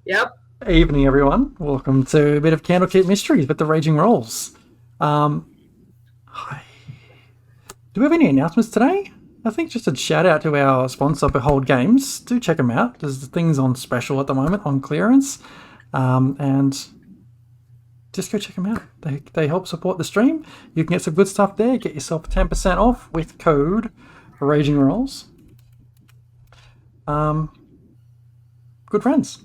Yep. Evening, everyone. Welcome to a bit of Candlekeep Mysteries with the Raging Rolls. Hi. Do we have any announcements today? I think just a shout out to our sponsor, Behold Games. Do check them out. There's things on special at the moment on clearance, and just go check them out. They help support the stream. You can get some good stuff there. Get yourself 10% off with code Raging Rolls. Good friends.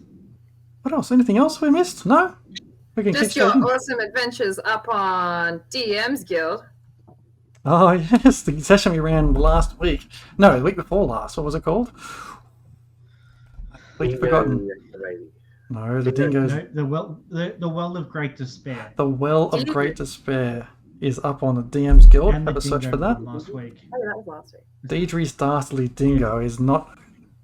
What else? Anything else we missed? No? We can kick Just your straight in. awesome adventures up on DM's Guild. Oh, yes, the session we ran last week. No, the week before last. What was it called? Completely forgotten. No, the dingoes. No, the well of great despair. The Well of Great Despair is up on the DM's Guild. And Have a search for that. last week. Oh, that was last week. Deidre's Dastardly Dingo is not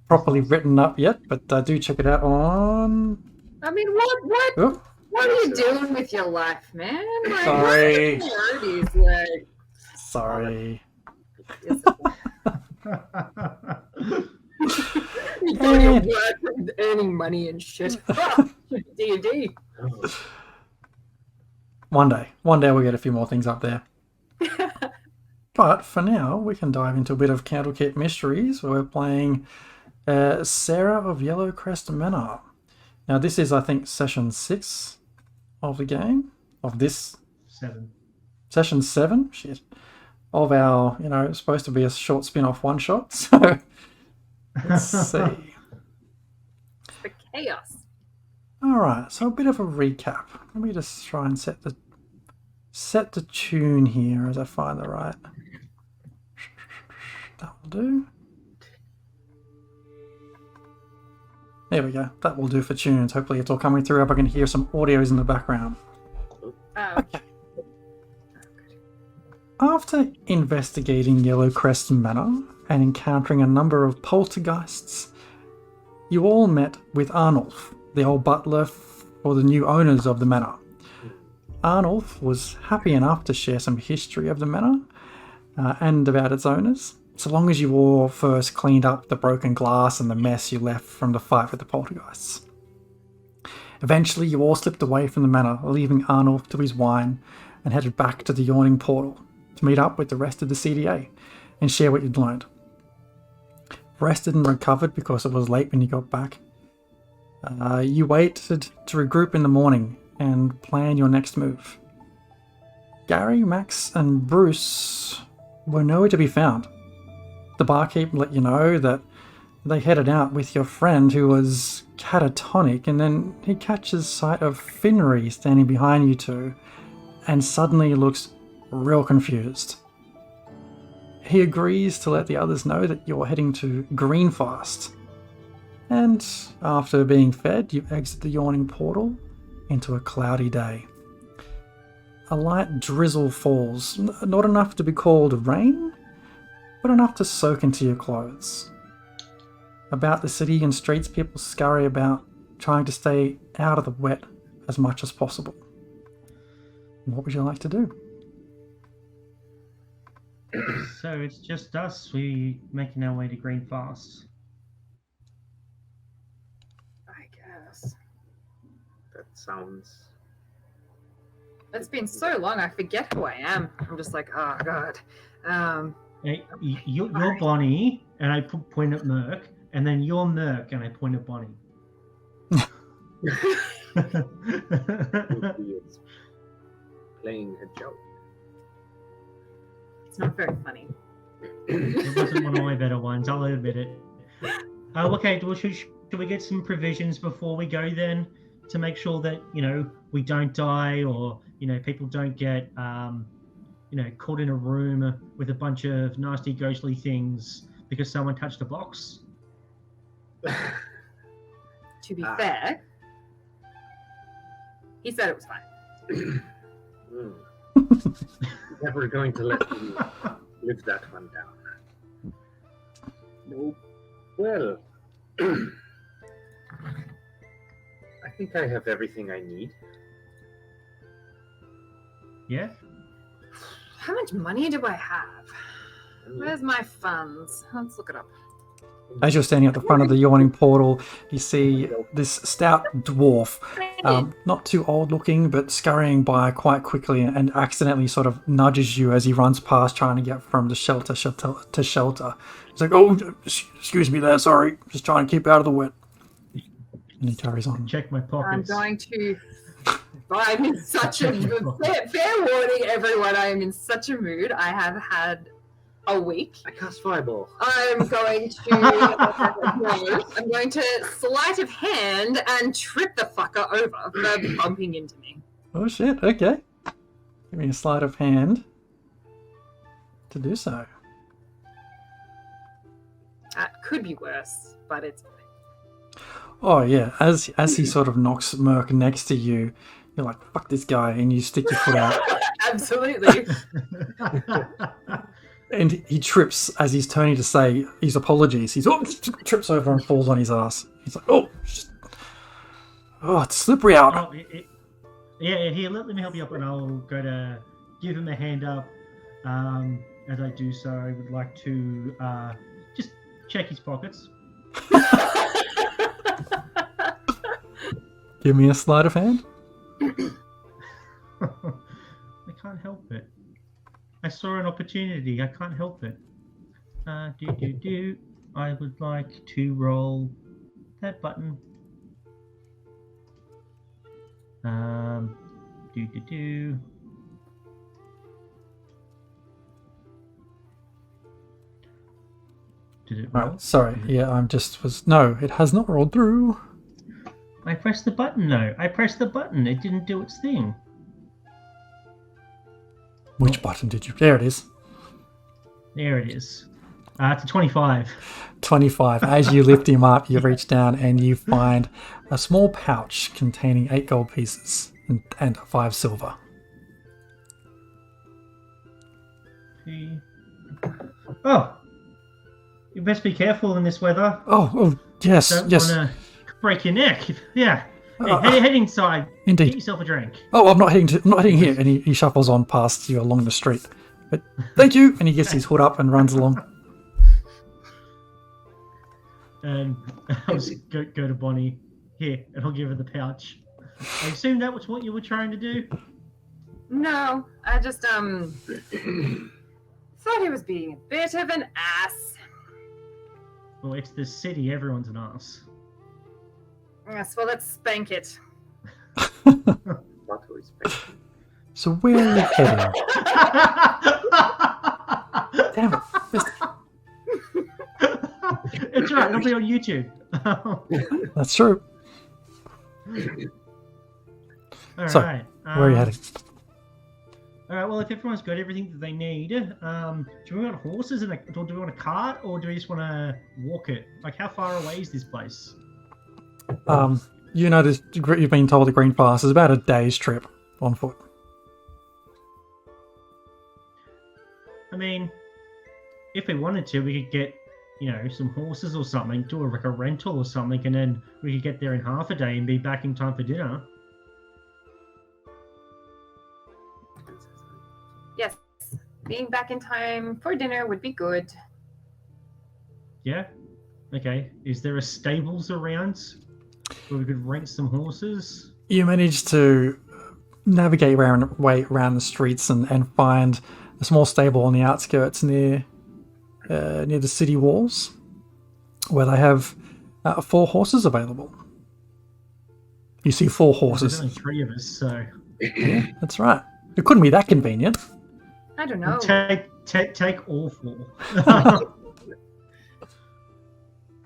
properly written up yet, but do check it out on. I mean, what Oh, are you doing with your life, man? Like, Sorry. what are your priorities? Like, sorry. you go to work with earning money and shit. D&D. One day we'll get a few more things up there. But for now, we can dive into a bit of Candlekeep Mysteries, where we're playing Sarah of Yellowcrest Manor. Now, this is, I think, session 6 of the game, of this 7. session 7, shit, of our, it's supposed to be a short spin-off one-shot, so let's see. The chaos. Alright, so a bit of a recap. Let me just try and set the tune here as I find the right. That will do. There we go. That will do for tunes. Hopefully it's all coming through. If I can hear some audios in the background. Okay. After investigating Yellowcrest Manor and encountering a number of poltergeists, you all met with Arnulf, the old butler for the new owners of the manor. Arnulf was happy enough to share some history of the manor and about its owners, so long as you all first cleaned up the broken glass and the mess you left from the fight with the poltergeists. Eventually, you all slipped away from the manor, leaving Arnulf to his wine, and headed back to the Yawning Portal to meet up with the rest of the CDA and share what you'd learned. Rested and recovered because it was late when you got back, you waited to regroup in the morning and plan your next move. Gary, Max, and Bruce were nowhere to be found. The barkeep let you know that they headed out with your friend who was catatonic, and then he catches sight of Finnery standing behind you two and suddenly looks real confused. He agrees to let the others know that you're heading to Greenfast, and after being fed, you exit the Yawning Portal into a cloudy day. A light drizzle falls, not enough to be called rain, but enough to soak into your clothes. About the city and streets, people scurry about, trying to stay out of the wet as much as possible. What would you like to do? So it's just us. We making our way to Greenfast. I guess. That sounds... It's been so long, I forget who I am. I'm just like, oh, God. Hey, you're Bonnie, and I point at Merc, and then you're Merc, and I point at Bonnie. It's playing a joke. It's not very funny. It wasn't one of my better ones, I'll admit it. Okay, well, should we get some provisions before we go then, to make sure that, we don't die, or, people don't get, caught in a room with a bunch of nasty ghostly things because someone touched a box? To be fair, he said it was fine. Never going to let you live that one down. Nope. Well, I think I have everything I need. Yeah? How much money do I have? Where's my funds? Let's look it up. As you're standing at the front of the yawning portal, you see this stout dwarf, not too old looking, but scurrying by quite quickly and accidentally sort of nudges you as he runs past trying to get from the shelter to shelter. He's like, oh, excuse me there, sorry. Just trying to keep out of the wet. And he carries on. Check my I'm pockets. going to. I'm in such a fair warning, everyone. I am in such a mood. I have had a week. I cast fireball. I'm going to. I'm going to sleight of hand and trip the fucker over for bumping into me. Oh shit, okay. Give me a sleight of hand to do so. That could be worse, but it's fine. Oh yeah, as he sort of knocks Merc next to you, you're like, fuck this guy, and you stick your foot out. Absolutely. And he trips as he's turning to say his apologies. He's trips over and falls on his ass. He's like, it's slippery out. Yeah, here, let me help you up, and I'll go to give him a hand up. As I do so, I would like to just check his pockets. Give me a sleight of hand. I can't help it. I saw an opportunity. I can't help it. I would like to roll that button. Did it roll? Right, sorry. Yeah, no, it has not rolled through. I pressed the button, though. I pressed the button. It didn't do its thing. Which button did you? There it is. There it is. It's a 25. 25. As you lift him up, you reach down and you find a small pouch containing 8 gold pieces and 5 silver. Oh! You best be careful in this weather. Oh yes, Don't yes. want to break your neck. Yeah. Hey, head inside. Indeed. Get yourself a drink. Oh, I'm not heading here. And he shuffles on past you along the street. But thank you. And he gets his hood up and runs along. And I'll just go to Bonnie. Here, and I'll give her the pouch. I assume that was what you were trying to do? No, I just thought he was being a bit of an ass. Well, it's the city. Everyone's an ass. Yes, well, let's spank it. Not to respect. So where are you heading? Damn it. It's right. It'll be on YouTube. That's true. All So, right. Where are you heading? All right. Well, if everyone's got everything that they need, do we want horses or do we want a cart, or do we just want to walk it? Like, how far away is this place? You know, you've been told the Greenfast is about a day's trip on foot. I mean, if we wanted to, we could get, some horses or something, do a rental or something, and then we could get there in half a day and be back in time for dinner. Yes, being back in time for dinner would be good. Yeah? Okay. Is there a stables around where we could rent some horses? You managed to navigate around the streets and find a small stable on the outskirts near the city walls, where they have 4 horses available. You see 4 horses. There's only 3 of us, so Yeah, that's right. It couldn't be that convenient. I don't know. take all 4.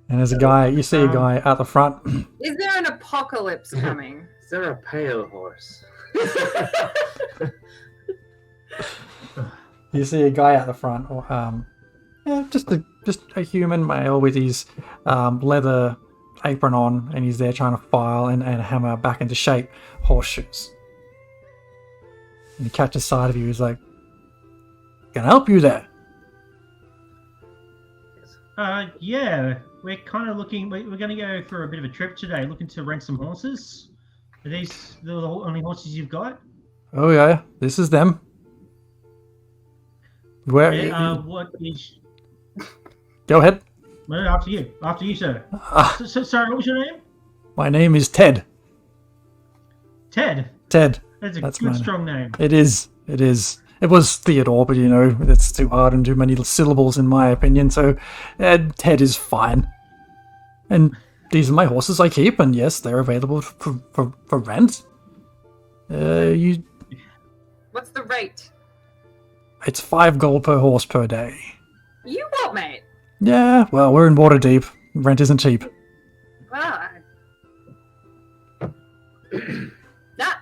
And there's you see a guy at the front. Is there an apocalypse coming? Is there a pale horse? You see a guy at the front, just a human male with his leather apron on, and he's there trying to file and hammer back into shape horseshoes. And he catches sight of you. He's like, "Can I help you there?" Yeah, we're kind of looking. We're going to go for a bit of a trip today, looking to rent some horses. Are these the only horses you've got? Oh yeah, this is them. Where? What is? Go ahead. No, after you. After you, sir. Sorry, what was your name? My name is Ted. Ted. Ted. That's a good, strong name. It is. It is. It was Theodore, but you know, it's too hard and too many syllables in my opinion, so Ted is fine. And these are my horses I keep, and yes, they're available for rent. What's the rate? It's 5 gold per horse per day. You what, mate? Yeah, well, we're in water deep. Rent isn't cheap. Well, nah.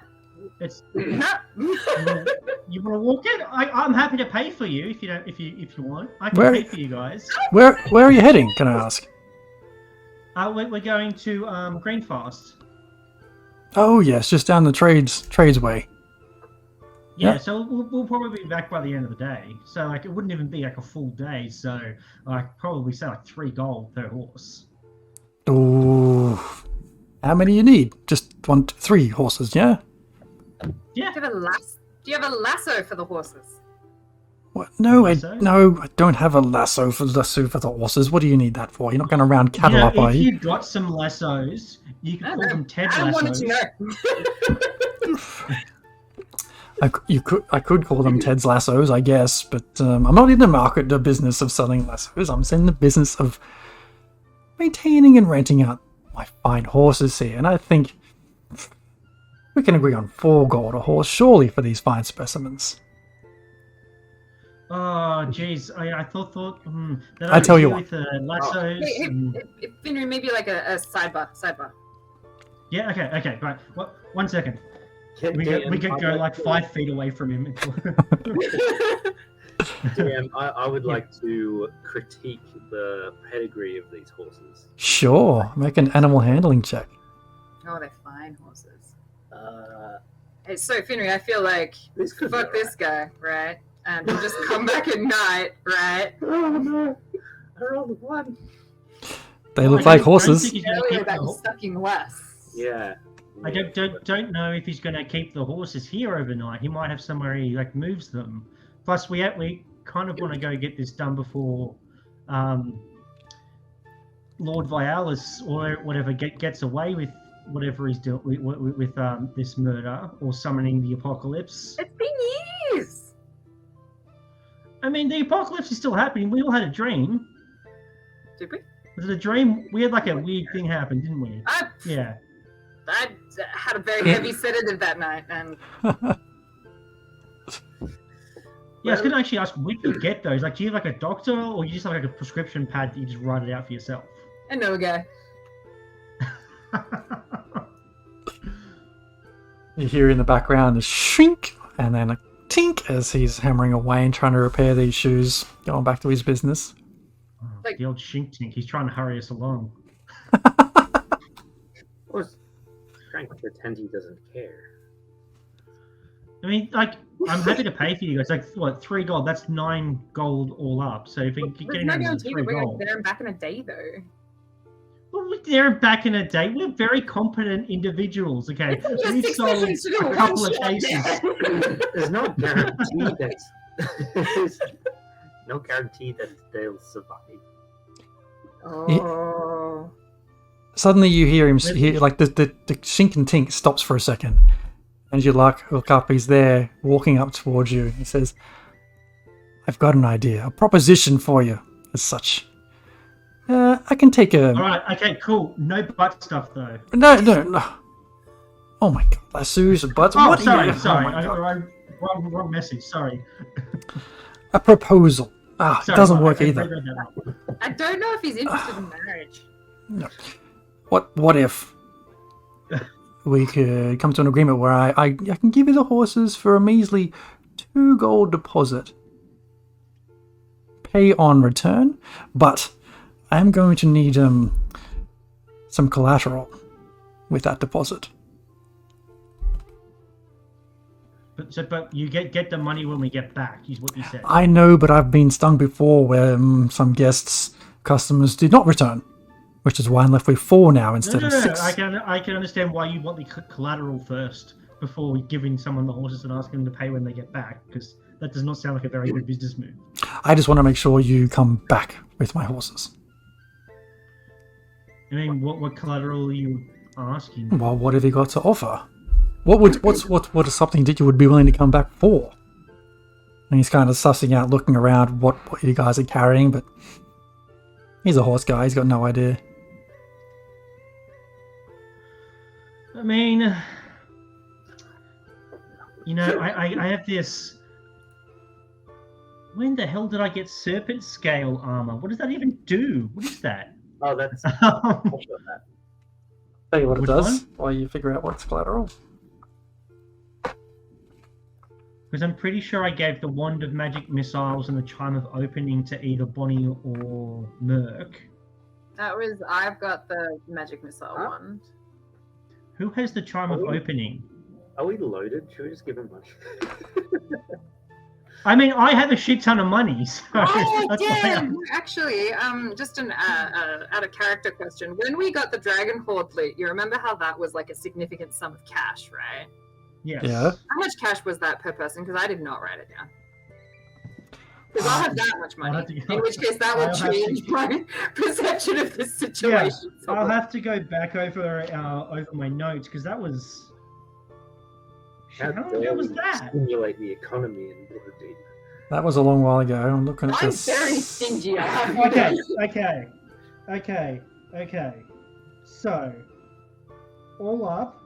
It's Nah. you want to walk in? I'm happy to pay for you if you don't. If you want, I can Where- pay for you guys. Where are you heading, can I ask? We're going to Greenfast. Oh yes, just down the trades way. Yeah, Yeah. so we'll probably be back by the end of the day. So like it wouldn't even be like a full day. So like probably say like 3 gold per horse. Ooh. How many you need? Just 3 horses, yeah? Yeah. Do you have a lasso for the horses? What? No, I Lasso? don't have a lasso for the horses. What do you need that for? You're not going to round cattle up, are If you? you got some lassos, you could I call don't know. them Ted I wanted lassos. to know. I could call them Ted's lassos, I guess, but I'm not in the business of selling lassos. I'm in the business of maintaining and renting out my fine horses here, and I think we can agree on 4 gold a horse, surely, for these fine specimens. Oh, jeez. I thought. That I tell you with lassos. Hey, Finry, maybe like a sidebar. Yeah. Okay. Right. One second. Can We DM, could go like 5 feet away from him. DM, I would like to critique the pedigree of these horses. Sure, make an animal handling check. Oh, they're fine horses. Uh, Hey, so Finry, I feel like this could fuck be this guy, right? And we'll just come back at night, right? Oh no! I rolled a 1. They look like horses. He's gonna Earlier keep that the was sucking less. Yeah. I don't know if he's going to keep the horses here overnight. He might have somewhere he like moves them. Plus, we kind of want to go get this done before Lord Vialas or whatever gets away with whatever he's doing with this murder or summoning the apocalypse. It's been years. I mean, the apocalypse is still happening. We all had a dream. Did we? Was it a dream? We had like a weird thing happen, didn't we? Yeah. I had a very heavy sedative that night, and Yeah, I was going to actually ask, where do you get those? Like, do you have like a doctor, or you just have like a prescription pad that you just write it out for yourself? I know a guy. You hear in the background a shrink and then a tink as he's hammering away and trying to repair these shoes, going back to his business. Oh, Like- the old shink tink. He's trying to hurry us along. Or trying to pretend he doesn't care. I mean, like, I'm happy to pay for you guys. Like, what, 3 gold? That's 9 gold all up. So if we keep There's getting no them guarantee 3 that we're gold. there and back in a day, though. Well, we're there and back in a day. We're very competent individuals, okay? It took us We've 6 sold sessions to do a one couple of shot cases. there. There's no guarantee that there's no guarantee that they'll survive. Oh. Suddenly you hear him, like the shink and tink stops for a second. And you look up, he's there, walking up towards you. He says, I've got an idea, a proposition for you, as such. I can take a... All right, okay, cool. No butt stuff, though. No. Oh my god, lassos and butts. Oh, What are you... sorry. Oh my God. Wrong message. Sorry. A proposal. It Sorry, doesn't I work read either. that wrong. I don't know if he's interested in marriage. No. What if we could come to an agreement where I can give you the horses for a measly 2 gold deposit. Pay on return, but I'm going to need some collateral with that deposit. But you get the money when we get back, is what you said. I know, but I've been stung before where some customers did not return, which is why I'm left with 4 now instead of 6. I can understand why you want the collateral first before giving someone the horses and asking them to pay when they get back, because that does not sound like a very good business move. I just want to make sure you come back with my horses. I mean, what collateral are you asking? Well, what have you got to offer? What is something that you would be willing to come back for? And he's kind of sussing out, looking around what you guys are carrying, but he's a horse guy. He's got no idea. I mean, you know, I have this. When the hell did I get serpent scale armor? What does that even do? What is that? Oh, that's. I'll show that. Tell you what it Which does one? while you figure out what's collateral. Because I'm pretty sure I gave the Wand of Magic Missiles and the Chime of Opening to either Bonnie or Merc. I've got the magic missile one. Who has the Chime of Oh. Opening? Are we loaded? Should we just give him money? I mean, I have a shit ton of money, so Oh, that's why damn! Actually, just an out of character question. When we got the Dragon Horde loot, you remember how that was like a significant sum of cash, right? yes. Yeah. How much cash was that per person? Because I did not write it down. Because I'll have that much I'll have money. to- In which case, that would I'll have to- change my perception of this situation. I'll have to go back over my notes because that was. Shit, how long ago was that? Stimulate the economy in Waterdeep. That was a long while ago. I'm looking at I'm this. very stingy. I have Okay. So, all up,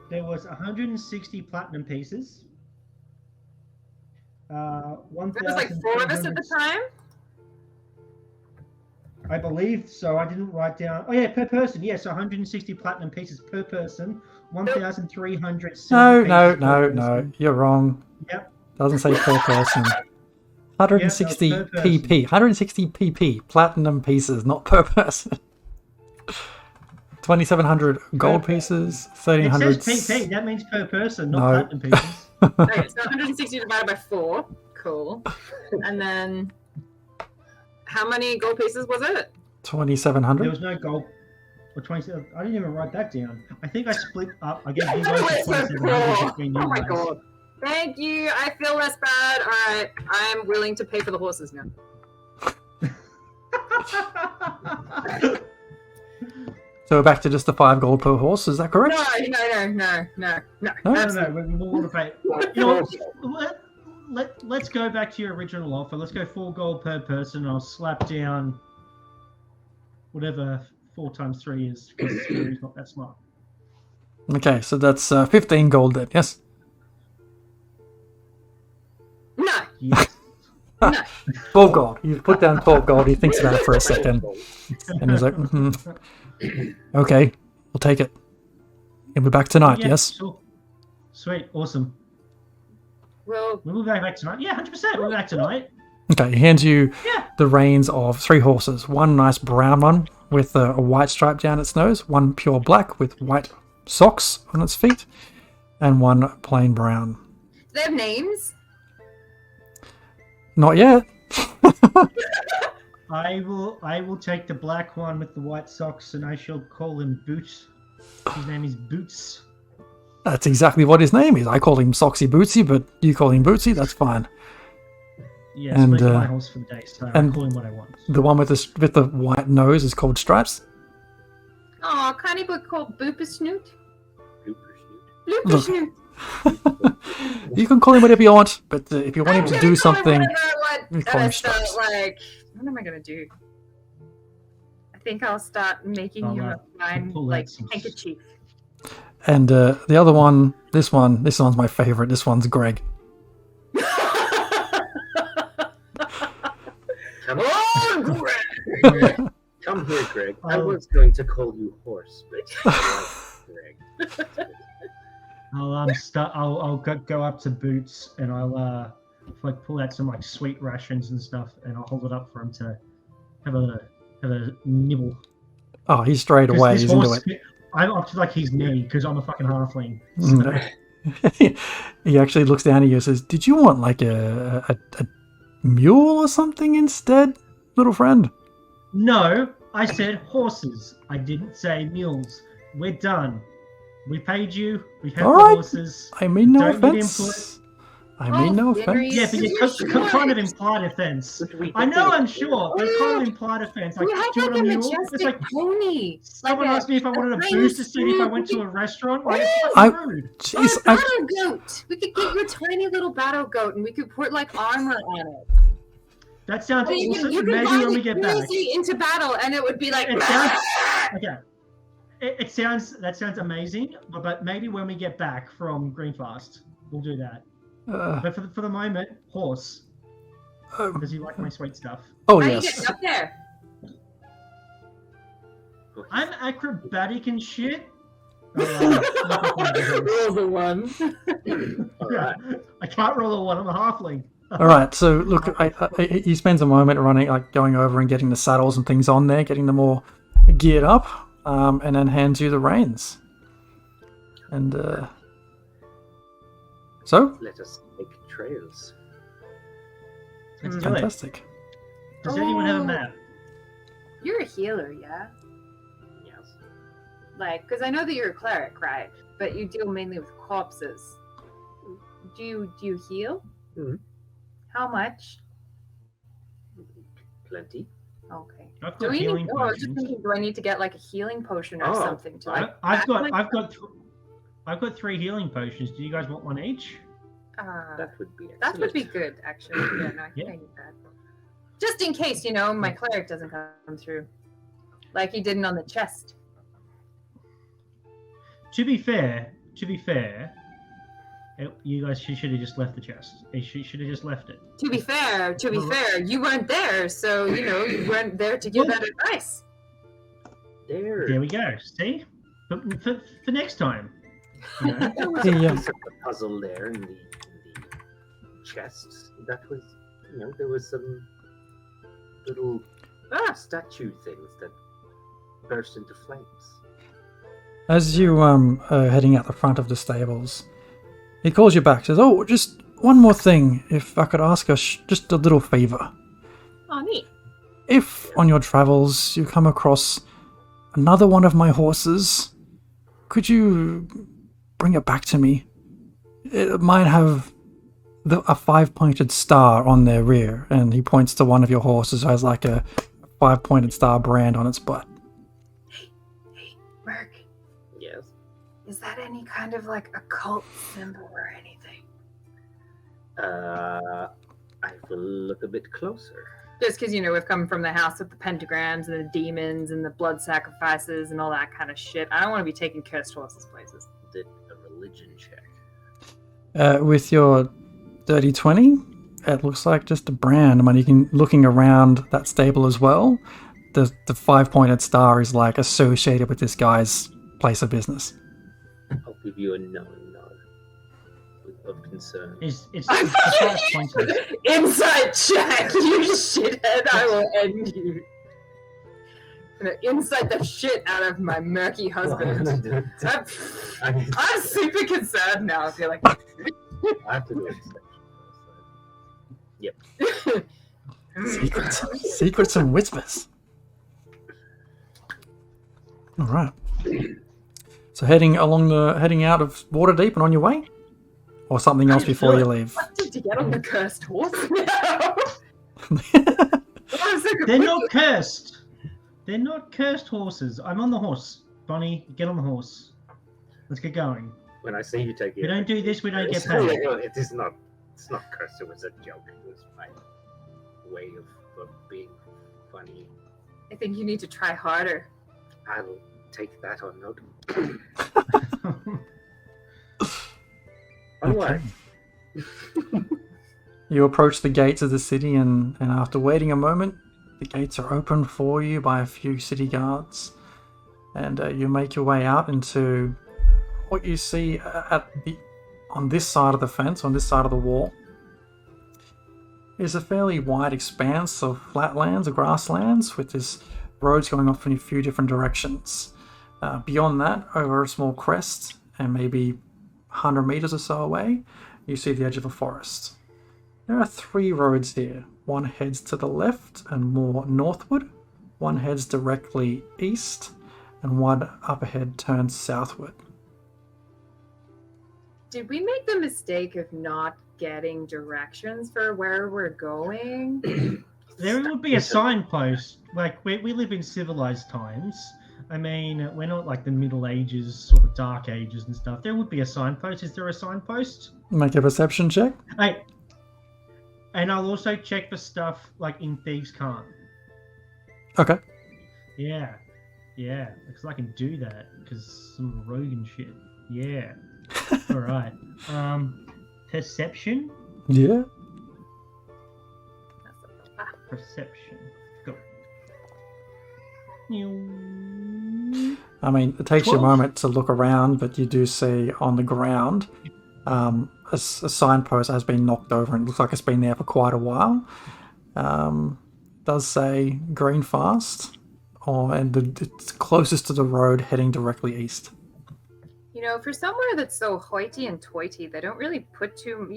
there was 160 platinum pieces. There was like 4 of us at the time. I believe so. I didn't write down. Oh yeah, per person. Yes, 160 platinum pieces per person. 1,300. No. You're wrong. Yep. Doesn't say per person. 160 Yeah, that was per person. pp. 160 pp. Platinum pieces, not per person. 2,700 gold pieces. It 1,300. says PP. That means per person, not No. platinum pieces. Okay, so 160 divided by 4. Cool. And then, how many gold pieces was it? 2,700. There was no gold. Or 27. I didn't even write that down. I think I split up. I gave you I guys know the it's so 2,700 cool. between you Oh my guys. god. Thank you. I feel less bad. Alright, I'm willing to pay for the horses now. So we're back to just the 5 gold per horse. Is that correct? No. No, Absolutely. we want to pay. You know what? Let's go back to your original offer. Let's go 4 gold per person. I'll slap down whatever 4 times 3 is, because 3 is not that smart. Okay, so that's 15 gold then. Yes. No. Yes. 12 gold. You put down 12 gold. He thinks about it for a second, and he's like, "Okay, we'll take it." And we're back tonight. Yeah, Yes. sure. Sweet. Awesome. Well, We'll be back tonight. Yeah, 100%. We'll be back tonight. Okay, he hands you Yeah. the reins of 3 horses. One nice brown one with a white stripe down its nose, one pure black with white socks on its feet, and one plain brown. do they have names? Not yet. I will take the black one with the white socks, and I shall call him Boots. His name is Boots. That's exactly what his name is. I call him Soxy Bootsy, but you call him Bootsy. That's fine. Yeah, And, it's my horse for the day, so I and- call him what I want. The one with the white nose is called Stripes. Oh, can't he be called Booper Snoot? Blooper Blooper Look. Snoot. You can call him whatever you want, but if you want him I'm to gonna do call him something, whatever I want, you call and him I start, Stripes. like, what am I gonna do? I think I'll start making him a fine, pull out like, some- handkerchief. And the other one, this one's my favorite. This one's Greg. Come on, Greg! Come here, Greg. I was going to call you Horse, but I like Greg. I'll go up to Boots, and I'll like pull out some like sweet rations and stuff, and I'll hold it up for him to have a nibble. Oh, he's straight 'Cause away. this He's into horse- it. I'm up to like his knee because I'm a fucking halfling. So, Mm. He actually looks down at you and says, "Did you want like a mule or something instead, little friend?" no, I said horses. I didn't say mules. We're done. We paid you. We have All the right. horses. I mean, no Don't need offense. I mean no offense. Yeah, but you kind of implied offense. I know I'm short, but it's kind of implied offense. Like, We had do you like want a a mule? It's majestic like pony. someone asked me if I wanted a booster seat if I went to a restaurant. Like, it's I- fucking rude. Jeez, Or a battle goat. We could get you a tiny little battle goat, and we could put like armor on it. That sounds You awesome. can Maybe ride when we it get back. crazy into battle, and it would be like. It sounds okay. That sounds amazing. But maybe when we get back from Greenfast, we'll do that. But for the moment, horse. Does he like my sweet stuff? Oh How are you yes. getting up there? I'm acrobatic and shit. Roll the one. Yeah, I can't roll a one. I'm a halfling. All right. So look, he spends a moment running, like going over and getting the saddles and things on there, getting them all geared up, and then hands you the reins. And so Let us make trails. Let's do it. fantastic. Does anyone have a map? You're a healer, yeah? Yes. Like, because I know that you're a cleric, right? But you deal mainly with corpses. Do you heal? Mhm. How much? Plenty. Okay. I've Do got we healing need? Oh, I was just potions. thinking, do I need to get like a healing potion or Oh, something to like? I've got 3 healing potions. Do you guys want one each? That would be excellent. That would be good, actually. Yeah, no, I think I need that. Just in case, my cleric doesn't come through, like he didn't on the chest. To be fair, you guys should have just left the chest. You should have just left it. To be fair, you weren't there, so you weren't there to give that advice. There we go. See, but for next time. You know? There was a piece of the puzzle there in the chest. That was, there was some little statue things that burst into flames. As you are heading out the front of the stables, he calls you back. Says, "Oh, just one more thing. If I could ask just a little favor. Oh, neat. If on your travels you come across another one of my horses, could you bring it back to me? It might have a 5-pointed star on their rear," and he points to one of your horses who has like a 5-pointed star brand on its butt. Hey, Merc. Yes. Is that any kind of like occult symbol or anything? I will look a bit closer. Just because we've come from the house with the pentagrams and the demons and the blood sacrifices and all that kind of shit. I don't want to be taking cursed horses places. Did a religion check. With your dirty 20, it looks like just a brand. I mean, you can looking around that stable as well. The 5-pointed star is like associated with this guy's place of business. I'll give you a nod of concern. It's 5 pointed. Inside check, you shithead! I will end you. I'm gonna inside the shit out of my murky husband. I'm super concerned now. I feel like. I have to do it. Yep. Secrets and whispers. All right. So heading out of Waterdeep and on your way, or something else before you leave. Did you get on the cursed horse now? They're not cursed. They're not cursed horses. I'm on the horse. Bonnie, get on the horse. Let's get going. When I say you take it, We don't do this, we don't get paid. It is not. It's not cursed. It was a joke. It was my way of being funny. I think you need to try harder. I'll take that on note. Okay. You approach the gates of the city, and after waiting a moment, the gates are opened for you by a few city guards, and you make your way out into what you see on this side of the fence, on this side of the wall, is a fairly wide expanse of flatlands or grasslands with this roads going off in a few different directions. Beyond that, over a small crest and maybe 100 meters or so away, you see the edge of a forest. There are 3 roads here. One heads to the left and more northward, one heads directly east, and one up ahead turns southward. Did we make the mistake of not getting directions for where we're going? There would be a signpost. Like, we live in civilized times. I mean, we're not like the Middle Ages or the Dark Ages and stuff. There would be a signpost. Is there a signpost? Make a perception check. Hey, and I'll also check for stuff like in Thieves' Cant. Okay. Yeah, because I can do that because some rogue and shit. Yeah. All right. Perception. Yeah. Perception. Go. I mean, it takes you a 12. moment to look around, but you do see on the ground a signpost has been knocked over and it looks like it's been there for quite a while. It does say Greenfast, and it's closest to the road heading directly east. You know, for somewhere that's so hoity and toity, they don't really put too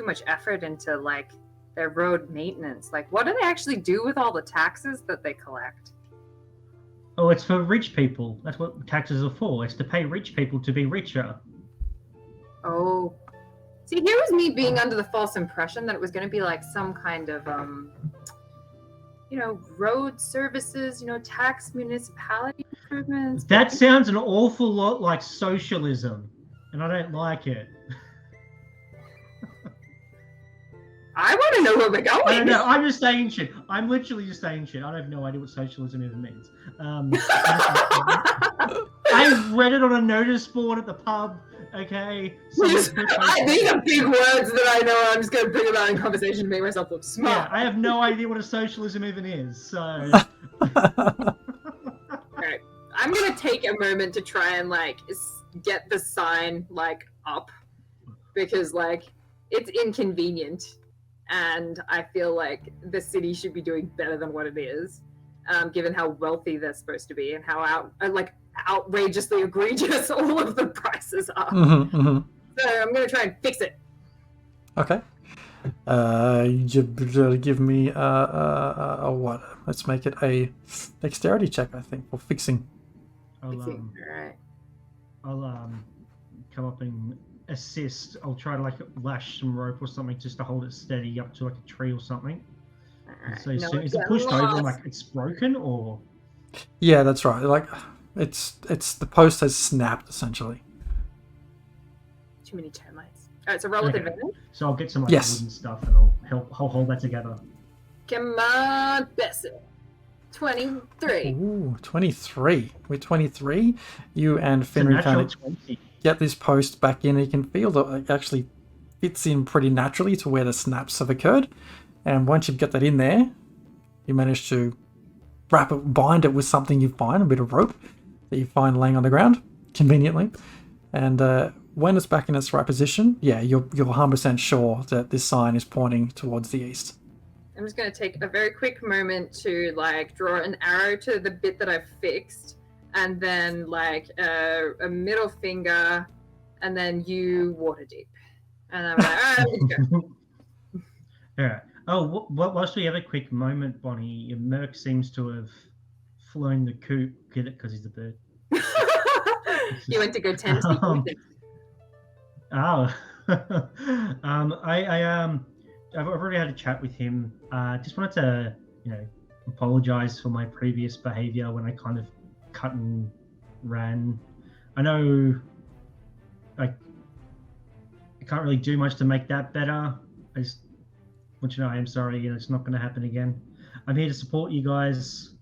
much effort into like their road maintenance. Like, what do they actually do with all the taxes that they collect? Oh, it's for rich people. That's what taxes are for. It's to pay rich people to be richer. Oh. See, here was me being under the false impression that it was going to be like some kind of, road services, tax municipality improvements. That sounds an awful lot like socialism, and I don't like it. I want to know where we're going. I don't know. I'm just saying shit. I'm literally just saying shit. I have no idea what socialism even means. I read it on a notice board at the pub. Okay. These are big words that I know. I'm just going to bring about in conversation to make myself look smart. Yeah, I have no idea what a socialism even is. So. Alright. I'm going to take a moment to try and get the sign up because it's inconvenient. And I feel like the city should be doing better than what it is, given how wealthy they're supposed to be and how outrageously egregious all of the prices are. Mm-hmm, mm-hmm. So I'm going to try and fix it. Okay. You give me a what? Let's make it a dexterity check, I think, for fixing. Alright. I'll come up and assist. I'll try to lash some rope or something just to hold it steady up to a tree or something. Right. So is it pushed over and it's broken or? Yeah, that's right. It's the post has snapped essentially. Too many termites. Alright, so roll with advantage. So I'll get some Yes. wooden stuff and I'll hold that together. Come on, Bessie. 23. Ooh, 23. With 23, you and It's a Finry natural kind of 20. get this post back in. You can feel that it actually fits in pretty naturally to where the snaps have occurred. And once you get that in there, you manage to bind it with something you find, a bit of rope that you find laying on the ground, conveniently. And when it's back in its right position, yeah, you're 100% sure that this sign is pointing towards the east. I'm just going to take a very quick moment to draw an arrow to the bit that I've fixed, and then a middle finger, and then you Waterdeep. And I'm like, all right, let's go. Yeah. Oh, whilst we have a quick moment, Bonnie, Merc seems to have flown the coop. Get it? Because he's a bird. You went to go tend to the I've already had a chat with him. Just wanted to, apologize for my previous behavior when I kind of cut and ran. I know I can't really do much to make that better. I just want you to know I am sorry and it's not going to happen again. I'm here to support you guys.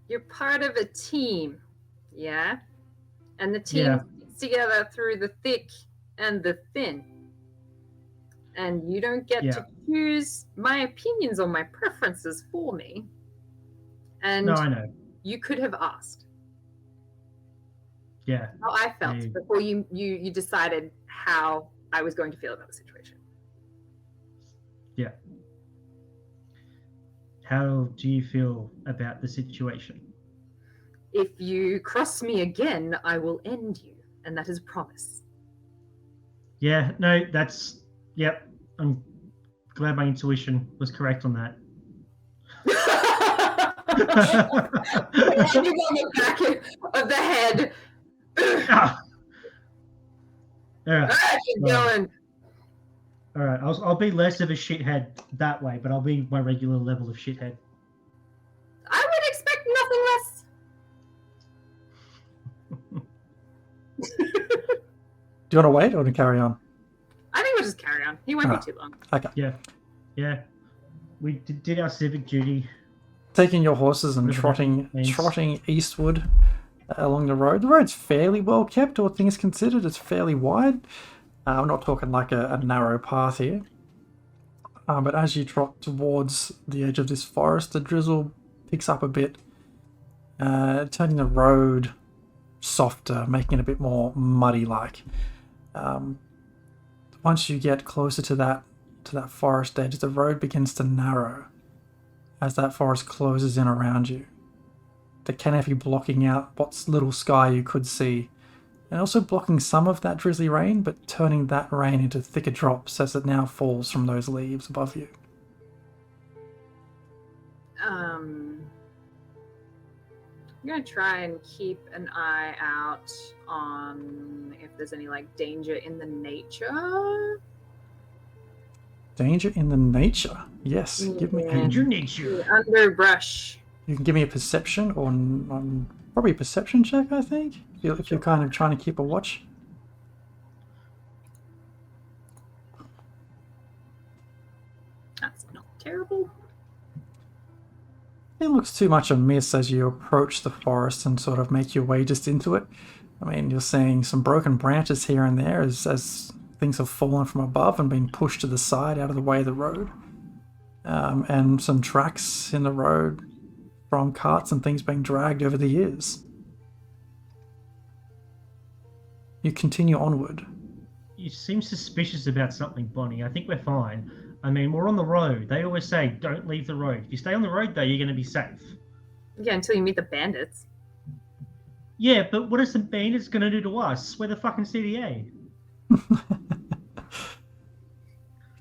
You're part of a team, yeah? And the team sticks together through the thick and the thin. And you don't get to choose my opinions or my preferences for me. And no, I know. You could have asked. Yeah. How I felt before you decided how I was going to feel about the situation. Yeah. How do you feel about the situation? If you cross me again, I will end you. And that is a promise. Yeah, no, yep. I'm glad my intuition was correct on that. And you on the back of the head. All right. Keep going. All right. I'll be less of a shithead that way, but I'll be my regular level of shithead. I would expect nothing less. Do you want to wait or to carry on? I think we'll just carry on. He won't be too long. Okay. Yeah. We did our civic duty. Taking your horses and trotting eastward along the road. The road's fairly well kept, all things considered. It's fairly wide. We're not talking like a narrow path here. But as you trot towards the edge of this forest, the drizzle picks up a bit, turning the road softer, making it a bit more muddy-like. Once you get closer to that forest edge, the road begins to narrow as that forest closes in around you. The canopy blocking out what little sky you could see, and also blocking some of that drizzly rain, but turning that rain into thicker drops as it now falls from those leaves above you. I'm gonna try and keep an eye out on if there's any like danger in the nature. Danger in the nature? Yes. Give me Danger nature. Underbrush. You can give me a perception or probably a perception check, I think, if you're kind of trying to keep a watch. That's not terrible. It looks too much a miss as you approach the forest and sort of make your way just into it. I mean, you're seeing some broken branches here and there as things have fallen from above and been pushed to the side out of the way of the road. And some tracks in the road from carts and things being dragged over the years. You continue onward. You seem suspicious about something, Bonnie. I think we're fine. I mean, we're on the road. They always say, don't leave the road. If you stay on the road, though, you're going to be safe. Yeah, until you meet the bandits. Yeah, but what is the bandits going to do to us? We're the fucking CDA.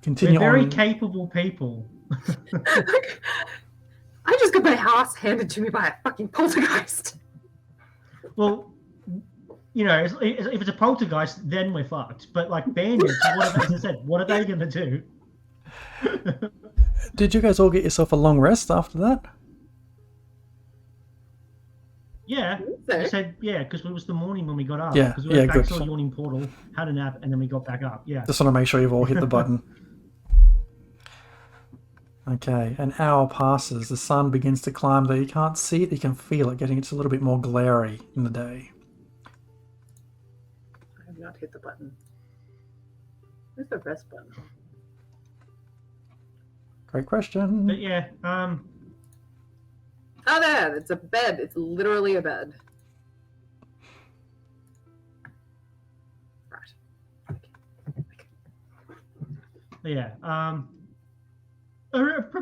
Continue We're very on. capable people. I just got my house handed to me by a fucking poltergeist. Well, you know, if it's a poltergeist, then we're fucked. But like bandits, as I said, what are they going to do? Did you guys all get yourself a long rest after that? Yeah, I said yeah, because it was the morning when we got up. Yeah, because we went back good. to the yawning portal, had a nap, and then we got back up. Yeah. Just want to make sure you've all hit the button. Okay, an hour passes. The sun begins to climb, though you can't see it, you can feel it getting just a little bit more glary in the day. I have not hit the button. Where's the rest button? Great question. But yeah, Oh, there! It's a bed. It's literally a bed. Right. yeah. I'm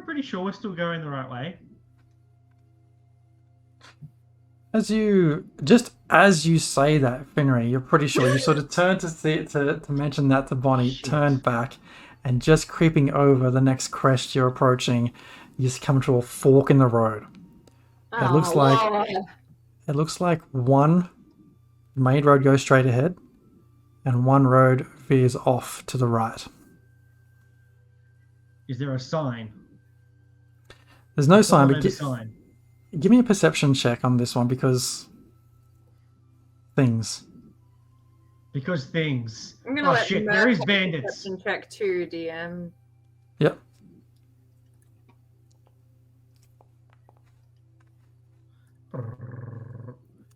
pretty sure we're still going the right way. As you say that, Finry, you're pretty sure. You sort of turn to mention that to Bonnie, turn back, and just creeping over the next crest you're approaching, you just come to a fork in the road. It looks like one main road goes straight ahead, and one road veers off to the right. Is there a sign? There's no sign, but sign. Give me a perception check on this one because things. Because things. I'm gonna let shit! Merc There is have a bandits. perception check too, DM. Yep.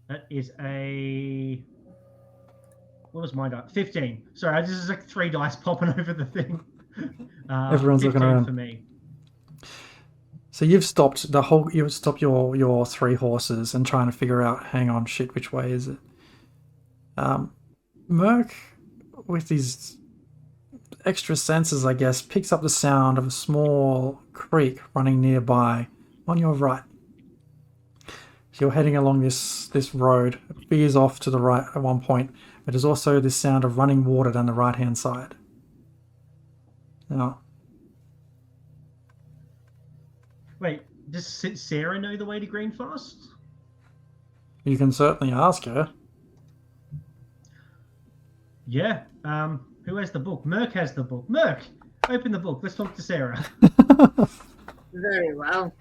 That is a. What was my die? 15. Sorry, this is like 3 dice popping over the thing. Everyone's looking around for me. So you've stopped your 3 horses and trying to figure out, hang on, shit, which way is it? Merc, with these extra senses, I guess, picks up the sound of a small creek running nearby on your right. So you're heading along this road. It veers off to the right at one point, but there's also this sound of running water down the right-hand side. Now, Wait, does Sarah know the way to Greenfast? you can certainly ask her. Yeah. Who has the book? Merc has the book. Merc, open the book. Let's talk to Sarah. Very well.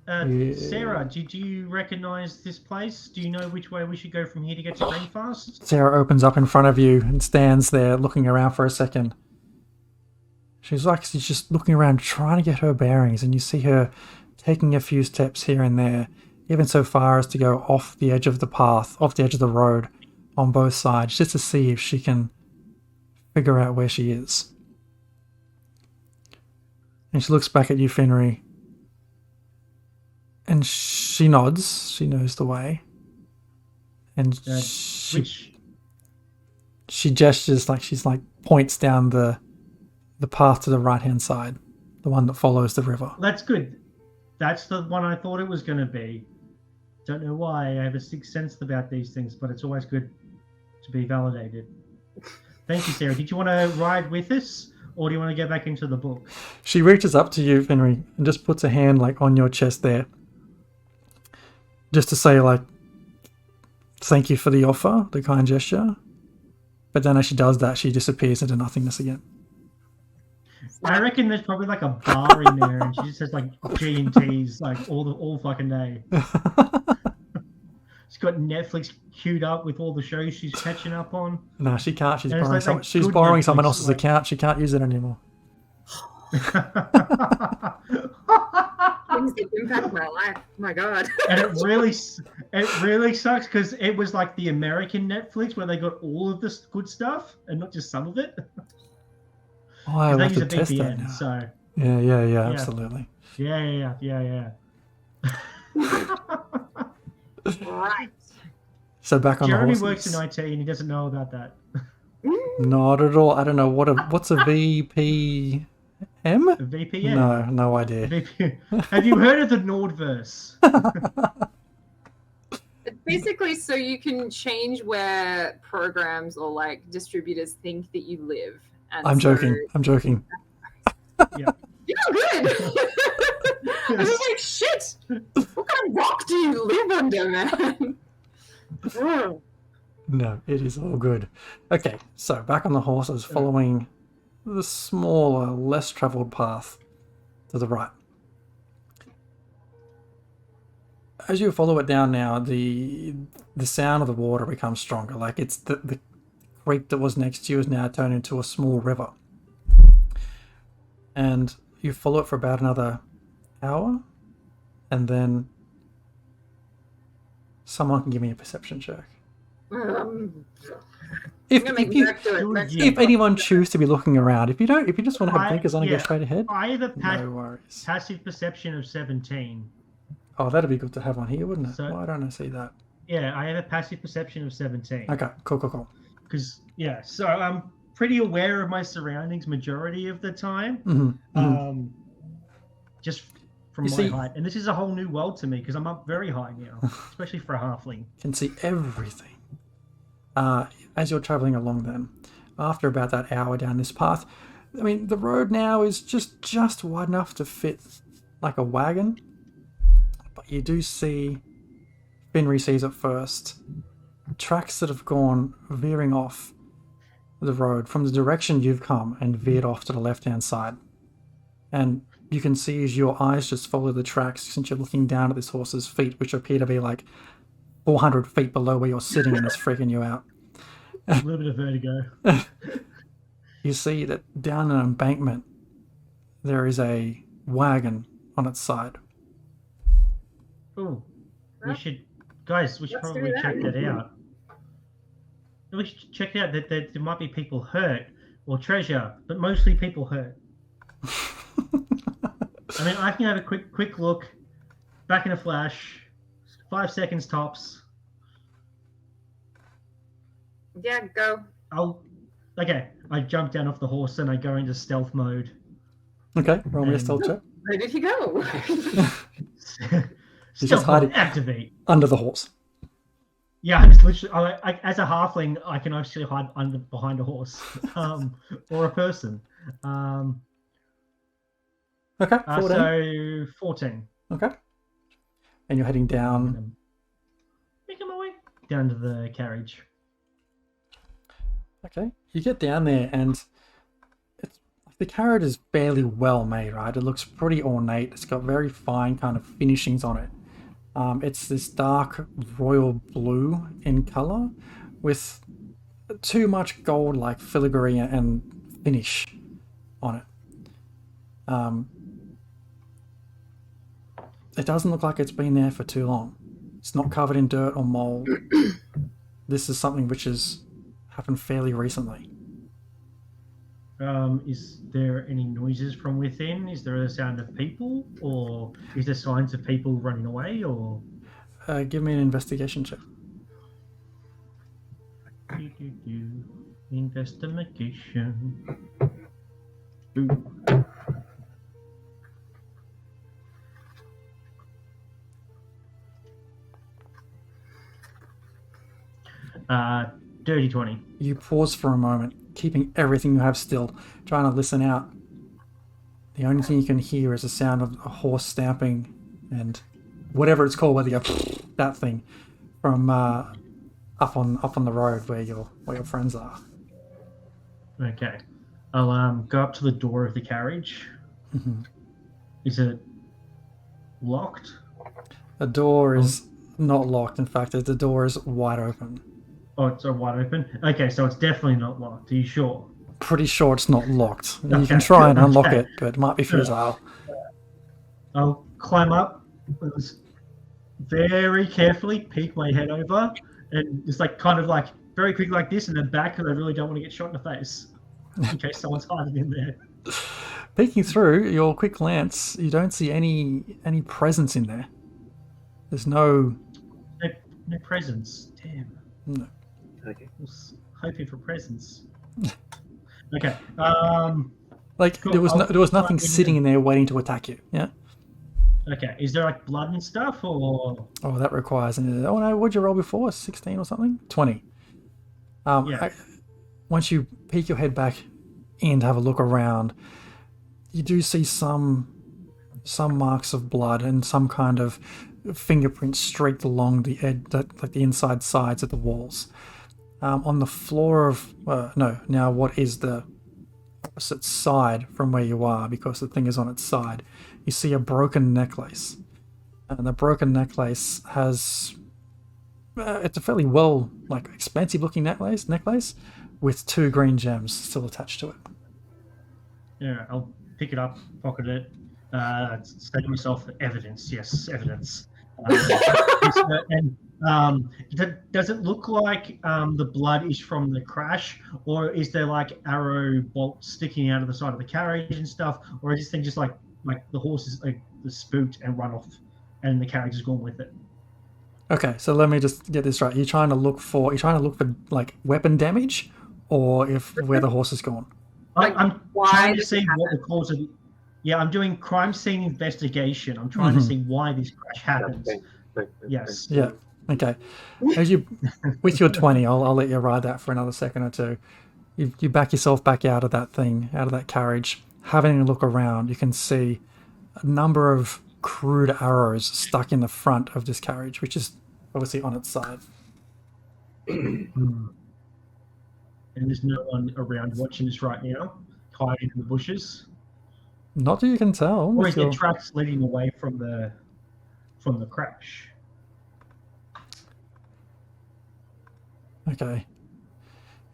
Yeah. Sarah, did you recognize this place? Do you know which way we should go from here to get to Greenfast? Sarah opens up in front of you and stands there looking around for a second. She's just looking around trying to get her bearings, and you see her taking a few steps here and there, even so far as to go off the edge of the path, off the edge of the road on both sides, just to see if she can figure out where she is. And she looks back at you, Finry, and she nods. She knows the way. And she gestures points down the path to the right-hand side, the one that follows the river. That's good. That's the one I thought it was going to be. Don't know why. I have a sixth sense about these things, but it's always good to be validated. Thank you, Sarah. Did you want to ride with us, or do you want to go back into the book? She reaches up to you, Finry, and just puts a hand on your chest there, just to say thank you for the offer, the kind gesture. But then as she does that, she disappears into nothingness again. I reckon there's probably a bar in there, and she just has G&Ts all fucking day. She's got Netflix queued up with all the shows she's catching up on. No, she can't. She's borrowing someone else's account. She can't use it anymore. Things that impact my life. My God. And it really sucks because it was like the American Netflix where they got all of this good stuff and not just some of it. Oh, I they have use to a test that VPN, now. so Yeah, absolutely. Yeah. Right. So back on Jeremy the horses. works in IT and he doesn't know about that. Not at all. I don't know what's a VPN? A VPN. No idea. Have you heard of the Nordverse? It's basically so you can change where programs or distributors think that you live. And I'm joking. Yeah. You're good. I was like, shit. What kind of rock do you live under, man? No, it is all good. Okay, so back on the horses, following the smaller, less travelled path to the right. As you follow it down now, the sound of the water becomes stronger. It's the creek that was next to you is now turned into a small river. And you follow it for about another hour, and then someone can give me a perception check. If anyone chooses to be looking around, if you just want to have blinkers on and go straight ahead, I have a no worries. passive perception of 17. Oh, that'd be good to have on here, wouldn't it? So, why don't I see that? Yeah, I have a passive perception of 17. Okay, cool. Because so I'm pretty aware of my surroundings majority of the time. Mm-hmm. Just from my height, and this is a whole new world to me because I'm up very high now, especially for a halfling. Can see everything. As you're traveling along, then, after about that hour down this path, I mean, the road now is just wide enough to fit like a wagon, but you do see, Finry sees it first, tracks that have gone veering off the road from the direction you've come and veered off to the left-hand side. And you can see as your eyes just follow the tracks since you're looking down at this horse's feet, which appear to be 400 feet below where you're sitting, and it's freaking you out. A little bit of vertigo. You see that down an embankment, there is a wagon on its side. Oh, we should probably check that out. We should check out that there might be people hurt or treasure, but mostly people hurt. I mean, I can have a quick look, back in a flash, 5 seconds tops. Yeah, go. Okay, I jump down off the horse and I go into stealth mode. Okay, roll me a stealth check. Where did he go? He's just hiding activate under the horse. Yeah, I'm just literally. As a halfling, I can actually hide behind a horse, or a person. Okay, 14. So 14. Okay. And you're heading down. Making my way. down to the carriage. Okay, you get down there and the carriage is fairly well made, right? It looks pretty ornate. It's got very fine kind of finishings on it. It's this dark royal blue in color with too much gold like filigree and finish on it. It doesn't look like it's been there for too long. It's not covered in dirt or mold. This is something which has happened fairly recently. Is there any noises from within? Is there a sound of people, or is there signs of people running away? Or give me an investigation check. Investigation. Ooh. Dirty 20. You pause for a moment, keeping everything you have still, trying to listen out. The only thing you can hear is the sound of a horse stamping and whatever it's called, whether you go that thing from up on the road where your friends are. Okay. I'll go up to the door of the carriage. Mm-hmm. Is it locked? The door is not locked. In fact, the door is wide open. Oh, it's wide open? Okay, so it's definitely not locked. Are you sure? Pretty sure it's not locked. Okay. You can try and unlock Okay. it, but it might be futile. I'll climb up, very carefully peek my head over, and it's like kind of like very quick like this, and then back, because I really don't want to get shot in the face in case someone's hiding in there. Peeking through your quick glance, you don't see any presence in there. There's no presents. Damn. No. Okay. I was hoping for presents. Okay. Like Cool. there was nothing I'll- sitting in there waiting to attack you. Yeah. Okay. Is there like blood and stuff, or? Oh, that requires an. Oh no, what'd you roll before? 16 or something? 20. Yeah. Once you peek your head back and have a look around, you do see some marks of blood and some kind of fingerprints streaked along the edge, like the inside sides of the walls. On the floor of now what is the opposite side from where you are, because the thing is on its side, you see a broken necklace, and the broken necklace has it's a fairly expensive looking necklace with 2 green gems still attached to it. Yeah. I'll pick it up, pocket it. Say to myself, evidence. Yes, evidence. Does it look like the blood is from the crash, or is there like arrow bolts sticking out of the side of the carriage and stuff, or is this thing just like the horse is like spooked and run off, and the carriage is gone with it? Okay, so let me just get this right. You're trying to look for like weapon damage, or where the horse is gone. I'm why trying to does see it what the cause of. Yeah, I'm doing crime scene investigation. I'm trying to see why this crash happens. Yes. Yeah. Okay. As you, with your 20, I'll let you ride that for another second or two. You back yourself back out of that thing, out of that carriage. Having a look around, you can see a number of crude arrows stuck in the front of this carriage, which is obviously on its side. And there's no one around watching this right now, hiding in the bushes. Not that you can tell. Or is there tracks leading away from the crash? Okay.